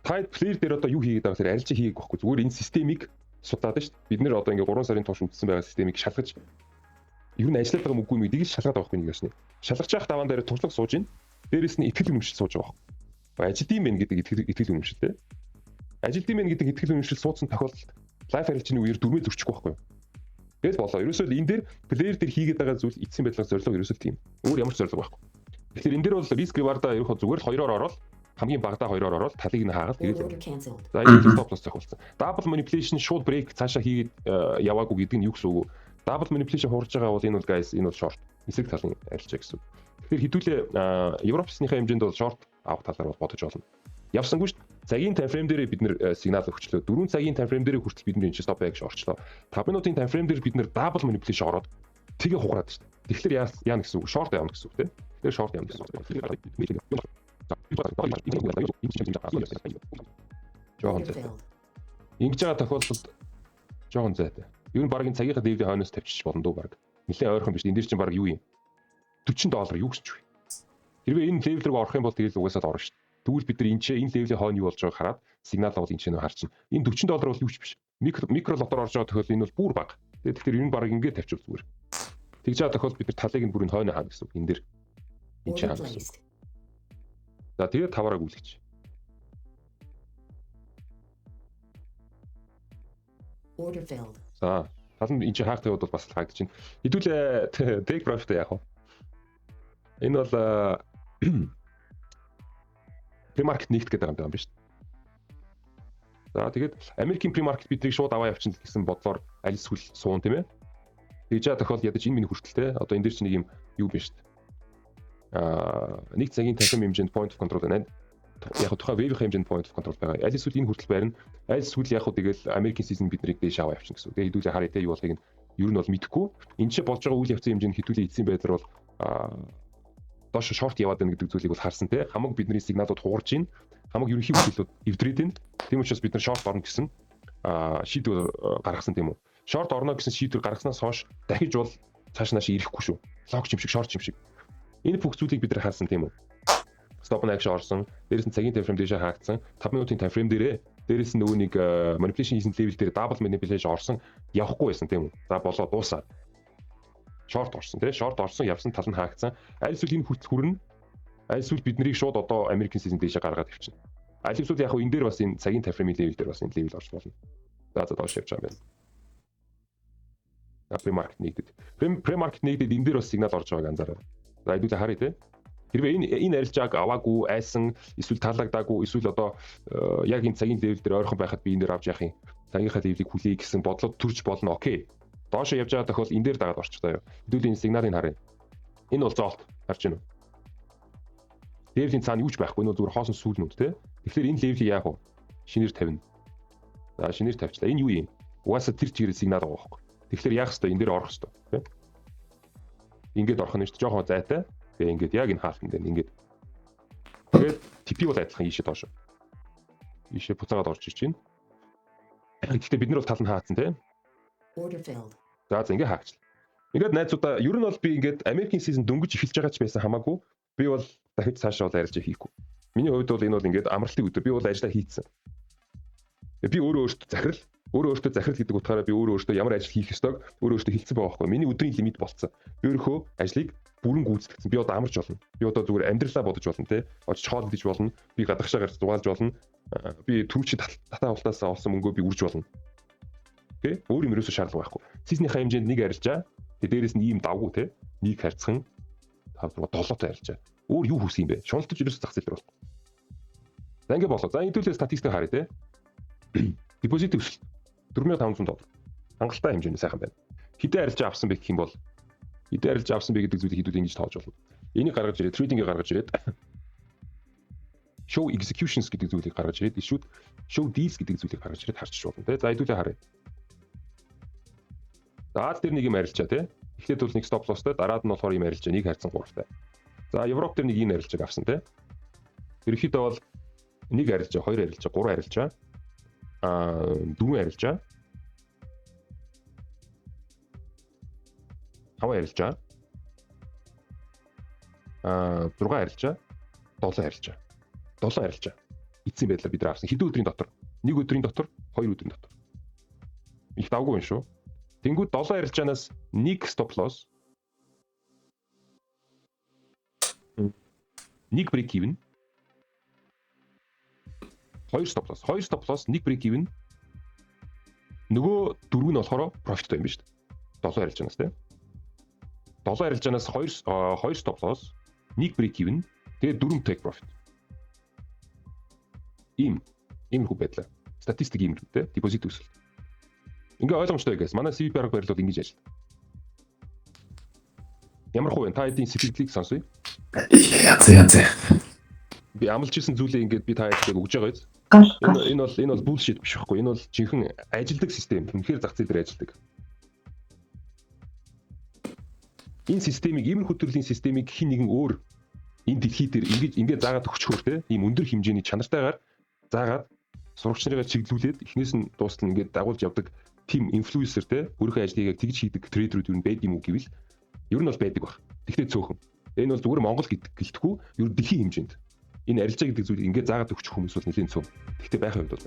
Та плеер дээр одоо юу хийгээд байгаа гэхээр арилжаа хийгээг байхгүй. Зүгээр энэ системийг судлаад шүү дээ. Бид нэр одоо ингээд 3 сарын турш үтсэн байгаа системийг шалгаж ер нь ажиллаад байгаа мөггүй мийг дийг шалгаад байгаа байхгүй нэг ясны. Шалгаж явах даваан дээр туршлага сууж ийн. Дээрээс нь итгэл үнэмшил сууж байгаа байхгүй. Ажилт юм байна гэдэг итгэл үнэмшил те. Ажилт юм байна гэдэг итгэл үнэмшил суудсан тохиолдолд лайф арилжааны үеэр дүрмээ зөрчихгүй байхгүй. Тэгэл болоо. Ерөөсөө энэ дээр плеер дээр хийгээд байгаа зүйл эцсийн байдлаар зорилго ерөөсөө тийм. Өөр ямар ч зорилго байхгүй. Тэгэхээр энэ дээр бол риск риварда ерөөхдөө зүгээр л 2-оор ороод хамгийн багадаа 2-оор ороод талыг нь хаагаад тэгээд. За энэ stop loss тохиолдсон. Double manipulation шууд брейк цаашаа хийгээд яваагүй гэдэг нь юу гэсэн үг вэ? Double manipulation хуурж байгаа бол энэ бол guys энэ бол short. Эсрэг талын арилжаа гэсэн үг. Тэгэхээр хэдүүлээ Европсныхаа хэмжээнд бол short авах талаар бол бодож болно. Явсангүй шүү дээ. Цагийн таймфрейм дээр бид нэр сигнал өгчлөө. 4 цагийн таймфрейм дээр хүртэл бид нэр энэ stop back орчлоо. 5 минутын таймфрейм дээр бид нэр double manipulation ороод тэгээ хугараад шүү дээ. Тэгэхээр яана гэсэн үг? Short явна гэсэн үг тийм. Тэгэхээр short явна гэсэн үг. Жохон зайтай. Ингэж байгаа тохиолдолд жохон зайтай. Юу н багийн цагийнхаа дээвлийн хойноос тавьчих болно дөө баг. Нилээ ойрхон биш. Энд дээр чинь баг юу юм? $40 юу гэж вэ? Хэрвээ энэ левел рүү орох юм бол тэгэл угаасаа орно шүү дээ. Тэгвэл бид нар энэ левлийн хойно юу болж байгааг хараад сигнал авал энэ ч нөө харчин. Энэ $40 бол юу ч биш. Микро лотоор орж байгаа тохиол энэ бол бүр бага. Тэгэхээр энэ баг ингээд тавьчих зүгээр. Тэгж байгаа тохиол бид нар талыг нь бүрийн хойно хаана гэсэн үг. Энэ дээр энэ ч хаана гэсэн. За тэгээд таваараа гүйлгэж. Order filled. За тал нь энэ чи хаах тавьд бол бас хаагдаж байна. Хэдүүлээ take profit яах вэ? Энэ бол pre-market нэгт гэдэг юм байна шүү дээ. За тэгээд Америкийн pre-market биднийг шууд аваа явчихна гэсэн бодлоор аль эсвэл суун тийм ээ. Тэгж байгаа тохиол ядаж энэ миний хүртэлтэй. Одоо энэ дээр чи нэг юм юу биш шүү дээ. Нэг цагийн тайфрейм хэмжээнд point of control байна. Яг тухайн wave хэмжээнд point of control байгаа. Аль эсвэл энэ хүртэл байрна. Аль эсвэл яг хөө тэгэл American season биднийг дээш аваа явчихна гэсэн үг. Тэгээд хэдүүлээ харъя те юу болохыг нь ер нь бол мэдэхгүй. Энд чи болж байгаа үйл явцын хэмжээнд хэдүүлээ эцсийн байдлаар бол доош short яваад байна гэдэг зүйлийг бол харсан те. Хамаг бидний сигналууд хугарч ийн. Хамаг ерөнхий бүлэглүүд эвдрээд байна. Тийм учраас бид нар short орно гэсэн шийдвэр гаргасан тийм үү. Short орно гэсэн шийдвэр гаргаснаас хойш дахиж бол цааш нааш ирэхгүй шүү. Long юм шиг short юм шиг. Энэ бүх зүйлийг бид нар хаасан тийм үү. Stop and action орсон. Дээрээс нь цагийн таймфрейм дэшээ хаагдсан. 5 минутын таймфрейм дээрээс нь нөгөө нэг manipulation хийсэн level дээр double manipulation орсон. Явахгүй байсан тийм үү. За болоо дуусаа. Short орсон тийм. Short орсон явсан тал нь хаагдсан. Аль эсвэл энэ хүртэл хүрнэ. Аль эсвэл бид нарыг шууд одоо American season дэшээ гаргаад авчихна. Аль эсвэл яг хөө энэ дээр бас энэ цагийн таймфреймийн level дээр бас энэ level орж болно. За доош явж байгаа юм байна. Pre-market нэгдэд. Pre-market нэгдэд энэ дээр бас сигнал орж байгааг анзаараа. За хэдүүлээ харъя те. Хэрвээ энэ арилжааг аваагүй, айсан, эсвэл таалагдаагүй, эсвэл одоо яг энэ цагийн level дээр ойрхон байхад би энэ дээр авч яах юм. Цагийнхаа level-ийг хүлээе гэсэн бодлоод төрж болно. Окей. Доошоо явж байгаа тохиол энэ дээр дагаад орчих таа юу. Хэдүүлээ энэ сигналыг харъя. Энэ бол зоолт харж байна уу? Level-ийн цаана юуч байхгүй нөө зүгээр хоосон сүүлнүүд те. Тэгэхээр энэ level-ийг яах вэ? Шинээр тавина. За шинээр тавьчлаа. Энэ юу юм? Угаасаа тэр чигээр сигнал байгаа байхгүй. Тэгэхээр яах вэ? Энэ дээр орох хэрэгтэй те. Ингээд орох нь шүү дээ. Жохон зайтай. Тэгээ ингээд яг энэ хаалтан дээр ингээд. Тэгээд TP бол адилхан ийшээ доош. Ийшээ буцаагаад орж ич чинь. Гэхдээ бид нар бол тал нь хаацсан те. Order filled. За ингээд хаагчлаа. Ингээд найзуудаа ер нь бол би ингээд American season дөнгөж эхэлж байгаа ч байсан хамаагүй би бол дахид цаашаа бол арилжаа хийхгүй. Миний хувьд бол энэ бол ингээд амралтын өдөр. Би бол ажиллаа хийцэн. Би өөртөө захирал гэдэг утгаараа би өөртөө ямар ажил хийх ёстойг өөртөө хэлсэн байгаа байхгүй. Миний өдрийн лимит болцсон. Би өөрөө ажлыг бүрэн гүйцэтгэсэн. Би одоо амарч болно. Би одоо зүгээр амьдралаа бодож болно те. Очиж хоол идэж болно. Би гадагшаа гарч дугаалж болно. Би түрүүчийн татаа хултаасаа олсон мөнгөө би үрж болно. Окей? Өөр юм ерөөсөө шаардлага байхгүй. Сизнийхаа хэмжээнд нэг арилжаа. Дээрээс нь ийм давгүй те. Нэг харьцхан 5-7 арилжаа. Өөр юу хүсэх юм бэ? Шуналтаж ерөөсөө зах зээл дээр бол. За ингэ болоо. За энэ төлөө статистик харъя те. Депозит өсөлт $4,500. Хангалттай хэмжээний сайхан байна. Хэдэн арилжаа авсан бэ гэх юм бол хэдэн арилжаа авсан бэ гэдэг зүйлийг хэдүүд ингэж тоож болно. Энийг гаргаж ирээд трейдингийг гаргаж ирээд show executions гэдэг зүйлийг гаргаж ирээд ишүүд show deals гэдэг зүйлийг гаргаж ирээд харчих болно те. За хэдүүлээ харъя. Даад дээр нэг юм арилжаа те. Эхлээд бол нэг stop lossтай, дараад нь болохоор юм арилжаа нэг харьцан 3-тай. За Европ дээр нэг энэ арилжааг авсан те. Ерөнхийдөө бол нэг арилжаа, 2 арилжаа, 3 арилжаа, 4 арилжаа, 5 арилжаа, 6 арилжаа, 7 арилжаа. 7 арилжаа. Эцсийн байдлаар бид авсан. Хэдэн өдрийн дотор? 1 өдрийн дотор, 2 өдрийн дотор. Их давгүй юм шүү. Тэнгүүд 7 арилжаанаас 1 stop loss, 1 break even, 2 stop loss, 1 break even. Нөгөө 4 нь болохоор profitтай юм байна шүү дээ. 7 арилжаанаас тийм. 7 арилжаанаас 2 stop loss, 1 break even, тэгээд 4 take profit. Иймэрхүү байдлаа. Статистик иймэрхүү те. Депозит өсөлт. Ингээ ойлгомжтой guys. Манай CVP арга барил бол ингэж ажилладаг. Ямар хувь та эдийн сэтгэлийг сонсъё. Янз. Би амлж ирсэн зүйлээ ингээд би та хэлдэг өгж байгаа биз. Энэ бол bullshit биш байхгүй. Энэ бол жинхэнэ ажилдаг систем. Үнэхээр зах зээл дээр ажилдаг. Энэ системийг иймэрхүү төрлийн системийг хин нэгэн өөр энэ дэлхий дээр ингээд заагаад өгчхөөр те. Ийм өндөр хэмжээний чанартайгаар заагаад сурагч нарыгаа чиглүүлээд эхнээс нь дуустал ингээд дагуулж явдаг team influencer те өөрийнхөө ажлыг яг тэгж хийдэг трейдерүүд юу байд юм уу гэвэл ер нь бол байдаг баг. Тэгтээ цөөхөн. Энэ бол зүгээр Монгол гэлтгүй ер нь дэлхийн хэмжээнд энэ арилжаа гэдэг зүйлийг ингээд заагаад өгчих хүмүүс бол нэлээд цөөн. Тэгтээ байхын хувьд бол